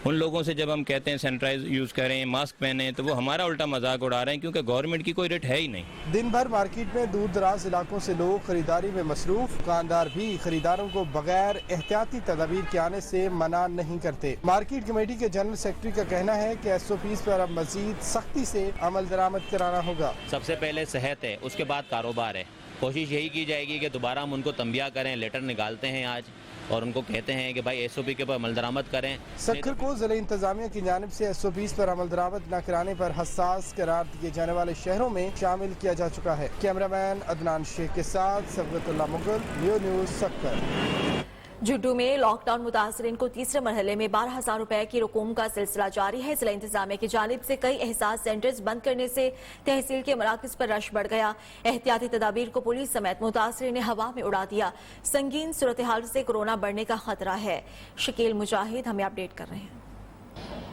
उन लोगों से जब हम कहते हैं सैनिटाइज यूज़ करें, मास्क पहने, तो वो हमारा उल्टा मजाक उड़ा रहे हैं क्योंकि गवर्नमेंट की कोई रेट है ही नहीं। दिन भर मार्केट में दूर दराज इलाकों से लोग खरीदारी में मसरूफ। दुकानदार भी खरीदारों को बगैर एहतियाती तदाबीर के आने से मना नहीं करते। मार्केट कमेटी के जनरल सेक्रेटरी का कहना है कि एसओपीज पर अब मजीद सख्ती से अमल दरामद कराना होगा। सबसे पहले सेहत है, उसके बाद कारोबार है। कोशिश यही की जाएगी कि दोबारा हम उनको तंबिया करें। लेटर निकालते हैं आज اور ان کو کہتے ہیں کہ بھائی SOP کے اوپر عمل درآمد کریں. سکھر کو ضلع انتظامیہ کی جانب سے SOPs پر عمل درآمد نہ کرانے پر حساس قرار دیے جانے والے شہروں میں شامل کیا جا چکا ہے. کیمرہ مین عدنان شیخ کے ساتھ صبغت اللہ مغل، لیو نیوز سکھر. جھڈو میں لاک ڈاؤن متاثرین کو تیسرے مرحلے میں 12,000 روپے کی رقوم کا سلسلہ جاری ہے. ضلع انتظامیہ کی جانب سے کئی احساس سینٹرز بند کرنے سے تحصیل کے مراکز پر رش بڑھ گیا. احتیاطی تدابیر کو پولیس سمیت متاثرین نے ہوا میں اڑا دیا. سنگین صورتحال سے کورونا بڑھنے کا خطرہ ہے. شکیل مجاہد ہمیں اپڈیٹ کر رہے ہیں.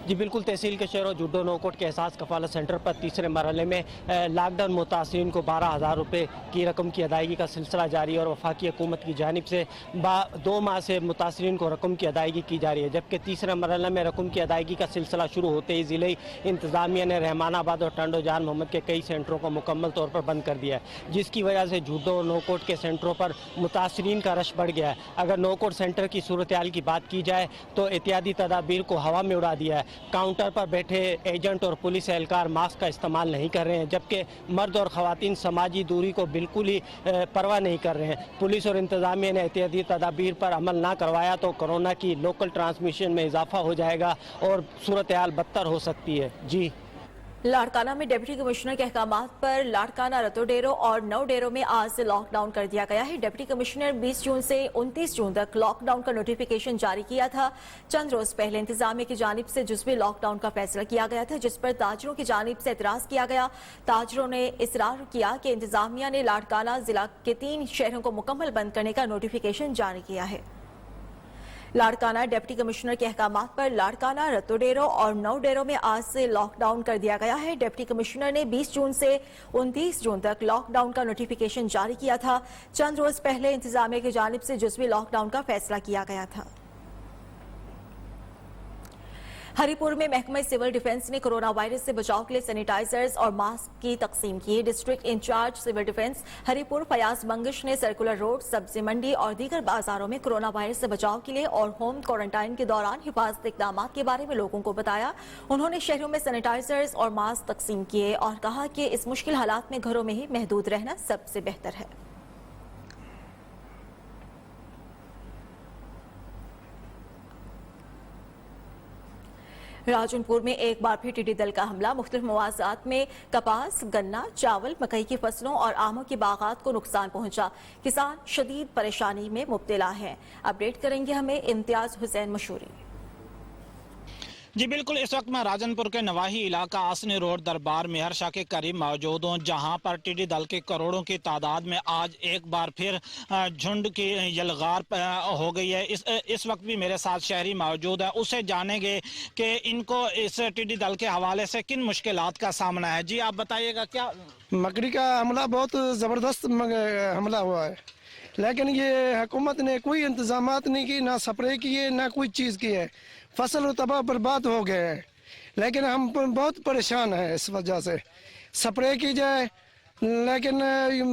جی بالکل، تحصیل کے شہر جھڈو نوکوٹ کے احساس کفالت سینٹر پر تیسرے مرحلے میں لاک ڈاؤن متاثرین کو 12,000 روپے کی رقم کی ادائیگی کا سلسلہ جاری ہے اور وفاقی حکومت کی جانب سے 2 ماہ سے متاثرین کو رقم کی ادائیگی کی جا رہی ہے. جبکہ تیسرے مرحلے میں رقم کی ادائیگی کا سلسلہ شروع ہوتے ہی ضلعی انتظامیہ نے رحمان آباد اور ٹنڈو جان محمد کے کئی سینٹروں کو مکمل طور پر بند کر دیا ہے، جس کی وجہ سے جھڈو اور نوکوٹ کے سینٹروں پر متاثرین کا رش بڑھ گیا ہے. اگر نوکوٹ سینٹر کی صورتحال کی بات کی جائے تو احتیاطی تدابیر کو ہوا میں اڑا دیا ہے. کاؤنٹر پر بیٹھے ایجنٹ اور پولیس اہلکار ماسک کا استعمال نہیں کر رہے ہیں، جبکہ مرد اور خواتین سماجی دوری کو بالکل ہی پرواہ نہیں کر رہے ہیں. پولیس اور انتظامیہ نے احتیاطی تدابیر پر عمل نہ کروایا تو کورونا کی لوکل ٹرانسمیشن میں اضافہ ہو جائے گا اور صورتحال بدتر ہو سکتی ہے. جی لاڑکانہ میں ڈپٹی کمشنر کے احکامات پر لاڑکانہ رتو ڈیرو اور نو ڈیرو میں آج سے لاک ڈاؤن کر دیا گیا ہے. ڈپٹی کمشنر 20 جون سے 29 جون تک لاک ڈاؤن کا نوٹیفیکیشن جاری کیا تھا. چند روز پہلے انتظامیہ کی جانب سے جزوی لاک ڈاؤن کا فیصلہ کیا گیا تھا، جس پر تاجروں کی جانب سے اعتراض کیا گیا. تاجروں نے اصرار کیا کہ انتظامیہ نے لاڑکانہ ضلع کے 3 شہروں کو مکمل بند کرنے کا نوٹیفیکیشن جاری کیا ہے. لاڑکانہ ڈپٹی کمشنر کے احکامات پر لاڑکانہ رتو ڈیرو اور نو ڈیرو میں آج سے لاک ڈاؤن کر دیا گیا ہے. ڈپٹی کمشنر نے 20 جون سے 29 جون تک لاک ڈاؤن کا نوٹیفیکیشن جاری کیا تھا. چند روز پہلے انتظامیہ کی جانب سے جزوی لاک ڈاؤن کا فیصلہ کیا گیا تھا. ہری پور میں محکمہ سول ڈیفنس نے کورونا وائرس سے بچاؤ کے لیے سینیٹائزرز اور ماسک کی تقسیم کی. ڈسٹرکٹ انچارج سول ڈیفنس ہری پور فیاض منگش نے سرکولر روڈ، سبزی منڈی اور دیگر بازاروں میں کورونا وائرس سے بچاؤ کے لیے اور ہوم کوارنٹائن کے دوران حفاظتی اقدامات کے بارے میں لوگوں کو بتایا. انہوں نے شہروں میں سینیٹائزرز اور ماسک تقسیم کیے اور کہا کہ اس مشکل حالات میں گھروں میں ہی محدود رہنا سب سے بہتر ہے. راجن پور میں ایک بار پھر ٹڈی دل کا حملہ. مختلف مواضعات میں کپاس، گنا، چاول، مکئی کی فصلوں اور آموں کی باغات کو نقصان پہنچا. کسان شدید پریشانی میں مبتلا ہیں. اپڈیٹ کریں گے ہمیں امتیاز حسین مشوری. جی بالکل، اس وقت میں راجن پور کے نواحی علاقہ آسنی روڈ دربار مہر شاہ کے قریب موجود ہوں، جہاں پر ٹڈی دل کے کروڑوں کی تعداد میں آج ایک بار پھر جھنڈ کی یلغار ہو گئی ہے. اس وقت بھی میرے ساتھ شہری موجود ہے، اسے جانیں گے کہ ان کو اس ٹڈی دل کے حوالے سے کن مشکلات کا سامنا ہے. جی آپ بتائیے گا. کیا مکڑی کا حملہ بہت زبردست حملہ ہوا ہے، لیکن یہ حکومت نے کوئی انتظامات نہیں کی، نہ سپرے کیے نہ کوئی چیز کی ہے. فصل تباہ برباد ہو گئے ہیں، لیکن ہم بہت پریشان ہیں اس وجہ سے. سپرے کی جائے لیکن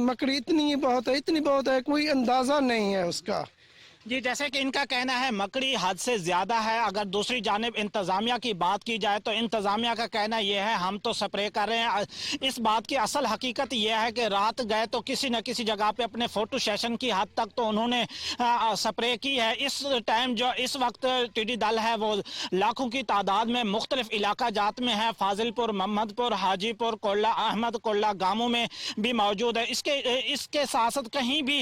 مکڑی اتنی بہت ہے کوئی اندازہ نہیں ہے اس کا. جی جیسے کہ ان کا کہنا ہے مکڑی حد سے زیادہ ہے. اگر دوسری جانب انتظامیہ کی بات کی جائے تو انتظامیہ کا کہنا یہ ہے ہم تو سپرے کر رہے ہیں. اس بات کی اصل حقیقت یہ ہے کہ رات گئے تو کسی نہ کسی جگہ پہ اپنے فوٹو سیشن کی حد تک تو انہوں نے سپرے کی ہے. اس ٹائم جو اس وقت ٹڈی دل ہے وہ لاکھوں کی تعداد میں مختلف علاقہ جات میں ہے. فاضل پور، محمد پور، حاجی پور، کولا احمد، کولا گاموں میں بھی موجود ہے. اس کے ساتھ ساتھ کہیں بھی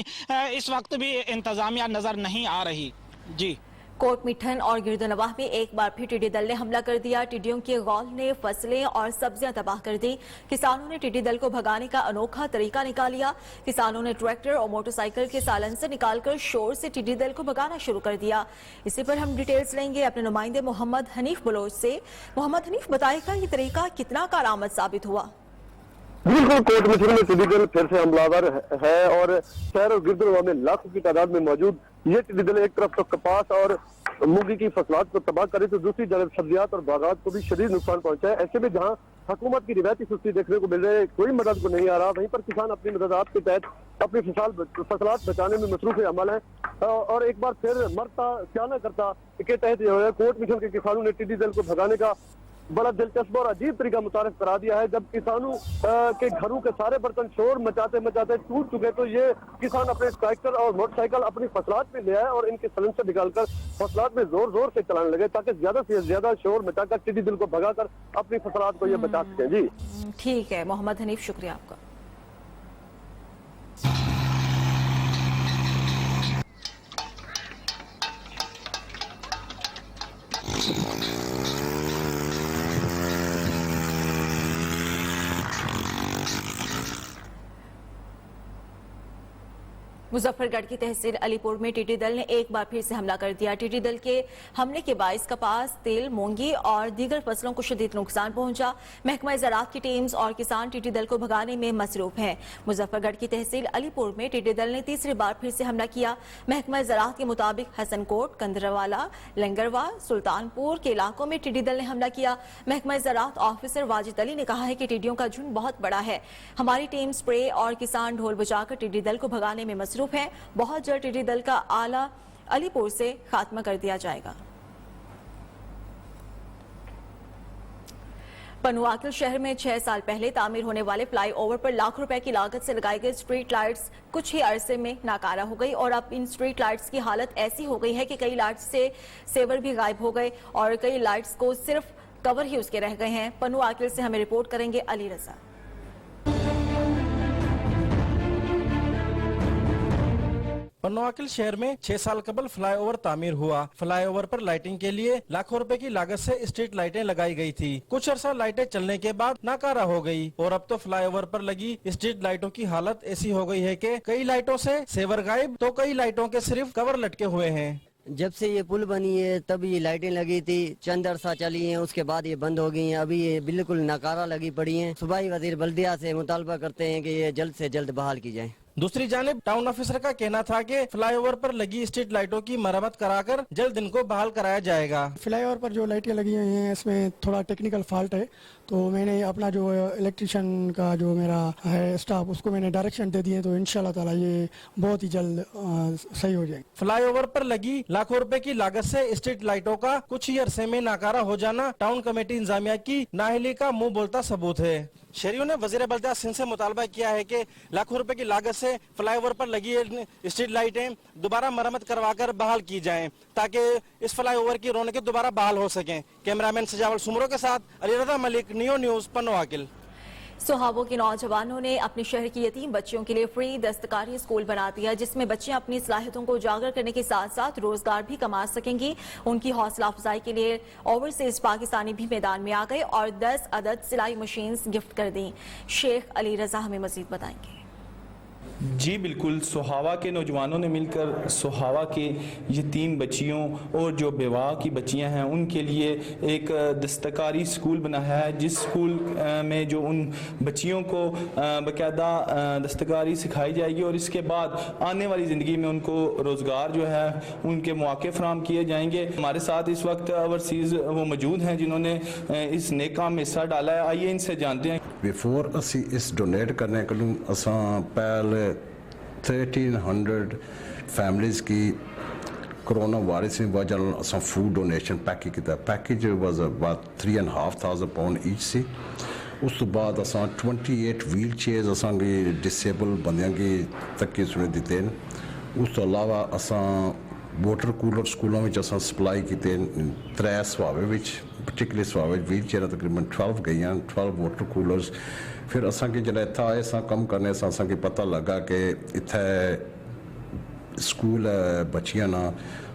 اس وقت بھی انتظامیہ نظر نہیں آ رہی. جی کوٹ میٹھن اور گرد نواح میں ایک بار پھر ٹڈی دل نے حملہ کر دیا. ٹڈیوں کے غول نے فصلیں اور سبزیاں تباہ کر دی. کسانوں نے ٹڈی دل کو بھگانے کا انوکھا طریقہ نکالیا. کسانوں نے ٹریکٹر اور موٹر سائیکل کے سائلنسر نکال کر شور سے ٹڈی دل کو بھگانا شروع کر دیا. اسی پر ہم ڈیٹیلز لیں گے اپنے نمائندے محمد حنیف بلوچ سے. محمد حنیف، بتائے گا یہ طریقہ کتنا کارآمد ثابت ہوا؟ بالکل، کوٹ میٹھن میں ٹڈی دل پھر سے حملہ آور ہے اور شہر اور گرد نواح میں لاکھوں کی تعداد میں موجود یہ ٹڈی دل ایک طرف تو کپاس اور مونگی کی فصلات کو تباہ کرے تو دوسری جانب سبزیات اور باغات کو بھی شدید نقصان پہنچا ہے. ایسے میں جہاں حکومت کی روایتی سستی دیکھنے کو مل رہی ہے، کوئی مدد کو نہیں آ رہا، وہیں پر کسان اپنی مددات کے تحت اپنی فصلات بچانے میں مصروف عمل ہیں. اور ایک بار پھر مرتا کیا نہ کرتا کے تحت جو ہے کوٹ میٹھن کے کسانوں نے ٹڈی دل کو بھگانے کا बड़ा दिलचस्प और अजीब तरीका मुतारिफ करा दिया है। जब किसानों के घरों के सारे बर्तन शोर मचाते मचाते टूट चुके तो ये किसान अपने ट्रैक्टर और मोटरसाइकिल अपनी फसलात में ले आए और इनके सलेंसर निकालकर फसलात में जोर जोर से चलाने लगे ताकि ज्यादा से ज्यादा शोर मचाकर टिड्डी दिल को भगाकर अपनी फसलात को ये बचा सकें। जी ठीक है मोहम्मद हनीफ, शुक्रिया आपका। मुजफ्फरगढ़ की तहसील अलीपुर में टिड्डी दल ने एक बार फिर से हमला कर दिया। टिड्डी दल के हमले के बायस कपास, तेल, मूंगी और दीगर फसलों को शदीद नुकसान पहुंचा। महकमा ज़राअत की टीम्स और किसान टिड्डी दल को भगाने में मसरूफ हैं। मुजफ्फरगढ़ की तहसील अलीपुर में टिड्डी दल ने तीसरी बार फिर से हमला किया। महकमा ज़राअत के मुताबिक हसनकोट, कंदरवाला, लंगरवा, सुल्तानपुर के इलाकों में टिड्डी दल ने हमला किया। महकमा ज़राअत ऑफिसर वाजिद अली ने कहा है कि टिड्डियों का झुंड बहुत बड़ा है। हमारी टीम स्प्रे और किसान ढोल बजाकर टिड्डी दल को भगाने में मसरूफ है। बहुत जल्द टिड्डी दल का आला अलीपुर से खात्मा कर दिया जाएगा। पनुआकिल शहर में 6 साल पहले तामीर होने वाले फ्लाई ओवर पर लाखों रुपए की लागत से लगाई गई स्ट्रीट लाइट्स कुछ ही अरसे में नाकारा हो गई और अब इन स्ट्रीट लाइट्स की हालत ऐसी हो गई है कि कई लाइट्स से सेवर भी गायब हो गए और कई लाइट्स को सिर्फ कवर ही उसके रह गए हैं। पनुआकिल से हमें रिपोर्ट करेंगे अली रजा। पनुआकिल शहर में 6 साल कबल फ्लाईओवर तामीर हुआ। फ्लाईओवर पर लाइटिंग के लिए लाखों रुपए की लागत से स्ट्रीट लाइटें लगाई गई थी। कुछ अरसा लाइटें चलने के बाद नाकारा हो गई और अब तो फ्लाईओवर पर लगी स्ट्रीट लाइटों की हालत ऐसी हो गई है कि कई लाइटों से सेवर गायब तो कई लाइटों के सिर्फ कवर लटके हुए हैं। जब से ये पुल बनी है तब ये लाइटें लगी थी, चंद अरसा चली हैं, उसके बाद ये बंद हो गई हैं। अभी ये बिल्कुल नाकारा लगी पड़ी हैं। सूबाई वजीर बल्दिया से मुतालबा करते हैं कि ये जल्द से जल्द बहाल की जाए। दूसरी जानिब टाउन ऑफिसर का कहना था कि फ्लाईओवर पर लगी स्ट्रीट लाइटों की मरम्मत कराकर जल्द इनको बहाल कराया जाएगा। फ्लाईओवर पर जो लाइटें लगी हुई हैं इसमें थोड़ा टेक्निकल फॉल्ट है, तो मैंने अपना जो इलेक्ट्रिशियन का जो मेरा है स्टाफ उसको मैंने डायरेक्शन दे दिए, तो इंशाल्लाह ताला ये बहुत ही जल्द सही हो जाएगी। फ्लाईओवर पर लगी लाखों रुपए की लागत से स्ट्रीट लाइटों का कुछ ही अरसे में नाकारा हो जाना टाउन कमेटी इंतजामिया की नाअहली का मुंह बोलता सबूत है। शहरियों ने वजीर बल्दिया सिंध से मुतालबा किया है कि लाखों रुपए की लागत से फ्लाईओवर पर लगी स्ट्रीट लाइटें दोबारा मरम्मत करवाकर बहाल की जाएं ताकि इस फ्लाईओवर की रौनकें दोबारा बहाल हो सकें। कैमरामैन सजावल सुमरो के साथ अली रजा मलिक, नियो न्यूज़, पनुआकिल। सुहावो के नौजवानों ने अपने शहर की यतीम बच्चियों के लिए फ्री दस्तकारी स्कूल बना दिया जिसमें बच्चियां अपनी सलाहियतों को उजागर करने के साथ साथ रोजगार भी कमा सकेंगी। उनकी हौसला अफजाई के लिए ओवरसीज पाकिस्तानी भी मैदान में आ गए और 10 अदद सिलाई मशीन्स गिफ्ट कर दी। शेख अली रजा हमें मजीद बताएंगे। जी बिल्कुल, सुहावा के नौजवानों ने मिलकर सुहावा के यतीम बच्चियों और जो बेवाह की बच्चियां हैं उनके लिए एक दस्तकारी स्कूल बनाया है, जिस स्कूल में जो उन बच्चियों को बाकायदा दस्तकारी सिखाई जाएगी और इसके बाद आने वाली ज़िंदगी में उनको रोज़गार जो है उनके मौके फराहम किए जाएंगे। हमारे साथ इस वक्त ओवरसीज़ वो मौजूद हैं जिन्होंने इस नेक काम में हिस्सा डाला है। आइए इनसे जानते हैं। बिफोर असी इस डोनेट करने को असा पहले 1300 फैमिलीज़ की कोरोना वायरस की वजह असा फूड डोनेशन पैकेज किया। Package was about 3,500 pound each सी। उस तो बाद असा 28 व्हील चेयर्स असा डिसेबल बंदियां की तक दिते हैं। उस तो अलावा असा वाटर कूलर स्कूलों में असा सप्लाई किए 3 सवावे विच पर्टिकुलर सवावे व्हील चेयर तकरीबन 12 गई, 12 वाटर कूलर्स। फिर असा कि जब इतना आए कम करने से असा पता लगा कि इतने स्कूल बच्चियां ना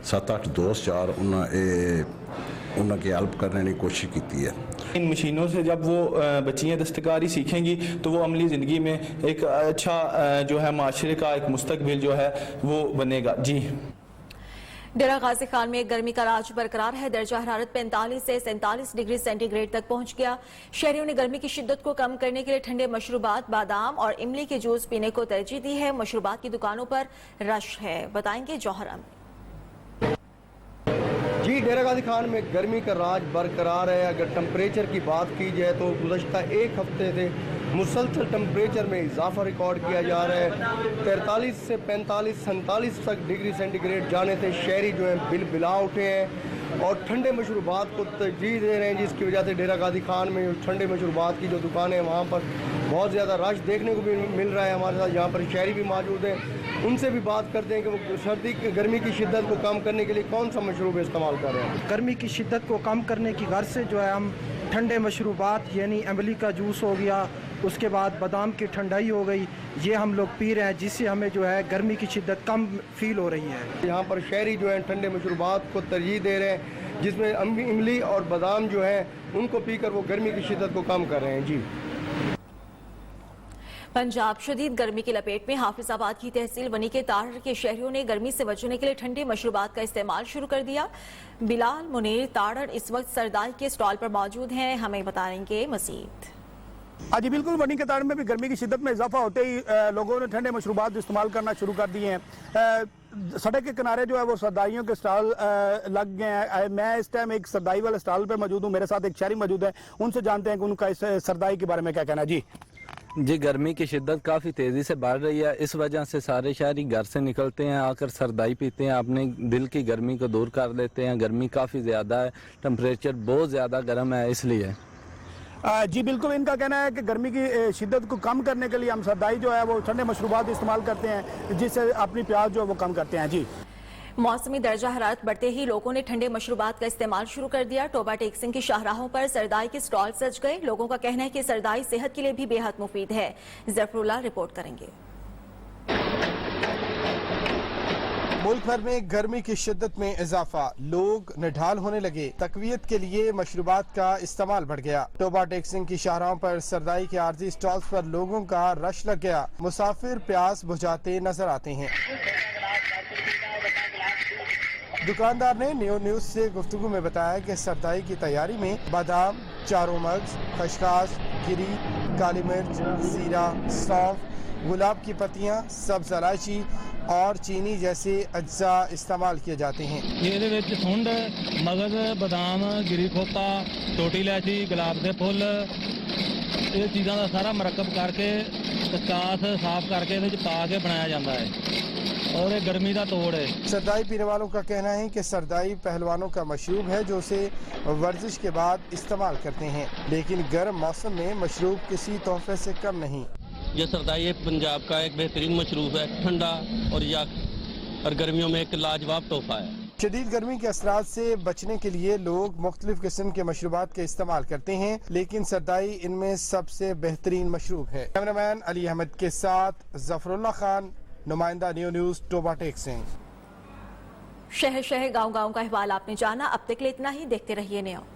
7-8 दोस्त यार उन्होंने हेल्प करने की कोशिश की है। इन मशीनों से जब वो बच्चियां दस्तकारी सीखेंगी तो वो अमली ज़िंदगी में एक अच्छा जो है माशरे का एक मुस्तकबिल जो है वो बनेगा। जी डेरा गाजी खान में गर्मी का राज बरकरार है। दर्जा हरारत 45 से 47 डिग्री सेंटीग्रेड तक पहुंच गया। शहरियों ने गर्मी की शिद्दत को कम करने के लिए ठंडे मशरूबात, बादाम और इमली के जूस पीने को तरजीह दी है। मशरूबात की दुकानों पर रश है, बताएंगे जौहर अमीन। जी डेरा गाजी खान में गर्मी का राज बरकरार है। अगर टेम्परेचर की बात की जाए तो गुज़श्ता एक हफ्ते से मुसलसल टेम्परेचर में इजाफा रिकॉर्ड किया जा रहा है। 43 से 45-47 तक डिग्री सेंटीग्रेड जाने से शहरी जो है बिल बिला उठे हैं। और ठंडे मशरूबात को तरजीह दे रहे हैं, जिसकी वजह से डेरा गाजी खान में ठंडे मशरूबात की जो दुकानें हैं वहाँ पर बहुत ज़्यादा रश देखने को भी मिल रहा है। हमारे साथ यहाँ पर शहरी भी मौजूद हैं, उनसे भी बात करते हैं कि वो गर्मी की शिद्दत को कम करने के लिए कौन सा मशरूब इस्तेमाल कर रहे हैं। गर्मी की शिद्दत को कम करने की गर्ज से जो है हम ठंडे मशरूबात यानी इमली का जूस हो गया, उसके बाद बादाम की ठंडाई हो गई, ये हम लोग पी रहे हैं, जिससे हमें जो है गर्मी की शिद्दत कम फील हो रही है। यहाँ पर शहरी जो है ठंडे मशरूबात को तरजीह दे रहे हैं, जिसमें इमली और बादाम जो है उनको पीकर वो गर्मी की शिद्दत को कम कर रहे हैं। जी, पंजाब शदीद गर्मी की लपेट में हाफिजाबाद की तहसील वनी के ताड़ड़ के शहरियों ने गर्मी से बचने के लिए ठंडे मशरूबात का इस्तेमाल शुरू कर दिया। बिलाल मुनीर ताड़ड़ इस वक्त सरदाई के स्टॉल पर मौजूद हैं, हमें बताएंगे मजीद। जी बिल्कुल, वनी के ताड़ में भी गर्मी की शिद्दत में इजाफा होते ही लोगों ने ठंडे मशरूबात इस्तेमाल करना शुरू कर दिए हैं। सड़क के किनारे जो है वो सरदाइयों के स्टॉल लग गए हैं। मैं इस टाइम एक सरदाई वाले स्टॉल पे मौजूद हूँ, मेरे साथ एक शहरी मौजूद है, उनसे जानते हैं कि उनका इस सरदाई के बारे में क्या कहना है। जी, गर्मी की शिद्दत काफ़ी तेज़ी से बढ़ रही है, इस वजह से सारे शहरी घर से निकलते हैं, आकर सरदाई पीते हैं, अपने दिल की गर्मी को दूर कर लेते हैं। गर्मी काफ़ी ज़्यादा है, टेम्परेचर बहुत ज़्यादा गर्म है, इसलिए। जी बिल्कुल, इनका कहना है कि गर्मी की शिद्दत को कम करने के लिए हम सरदाई जो है वो ठंडे मशरूबात इस्तेमाल करते हैं, जिससे अपनी प्यास जो है वो कम करते हैं। जी, मौसमी दर्जा हरारत बढ़ते ही लोगों ने ठंडे मशरूबात का इस्तेमाल शुरू कर दिया। टोबा टेक्सिंग की शाहराहों पर सरदाई के स्टॉल सज गए। लोगों का कहना है कि सरदाई सेहत के लिए भी बेहद मुफीद है। जफरुल्लाह रिपोर्ट करेंगे। मुल्क भर में गर्मी की शिद्दत में इजाफा, लोग निढाल होने लगे, तकवीयत के लिए मशरूबात का इस्तेमाल बढ़ गया। टोबा टेक्सिंग की शाहराहों पर सरदाई के आर्जी स्टॉल्स पर लोगों का रश लग गया। मुसाफिर प्यास बुझाते नजर आते हैं। दुकानदार ने न्यू न्यूज से गुफ्तगू में बताया कि सरदाई की तैयारी में बादाम, चारों मग्ज, खशखाश, गिरी, काली मिर्च, जीरा, सौंफ, गुलाब की पत्तियां, सब्ज इलायची और चीनी जैसे अज्जा इस्तेमाल किए जाते हैं। ये सुंड, मगज, बादाम, गिरी खोता, छोटी इलायची, गुलाब के फुल, ये चीज़ों का सारा मरकब करके कचास साफ करके पा के बनाया जाता है और ये गर्मी का तोड़ है। सरदाई पीने वालों का कहना है कि सरदाई पहलवानों का मशरूब है जो उसे वर्जिश के बाद इस्तेमाल करते हैं, लेकिन गर्म मौसम में मशरूब किसी तोहफे से कम नहीं। ये सरदाई पंजाब का एक बेहतरीन मशरूब है, ठंडा और गर्मियों में एक लाजवाब तोहफा है। शदीद गर्मी के असरात से बचने के लिए लोग मुख्तलिफ किस्म के मशरूबात का इस्तेमाल करते हैं, लेकिन सरदाई इनमें सबसे बेहतरीन मशरूब है। कैमरामैन अली अहमद के साथ जफरुल्लाह खान, नुमाइंदा न्यूज़, टोबा टेक्सिंग। शहर शहर गांव गांव का अहवाल आपने जाना। अब तक के लिए इतना ही, देखते रहिए न्यूज़।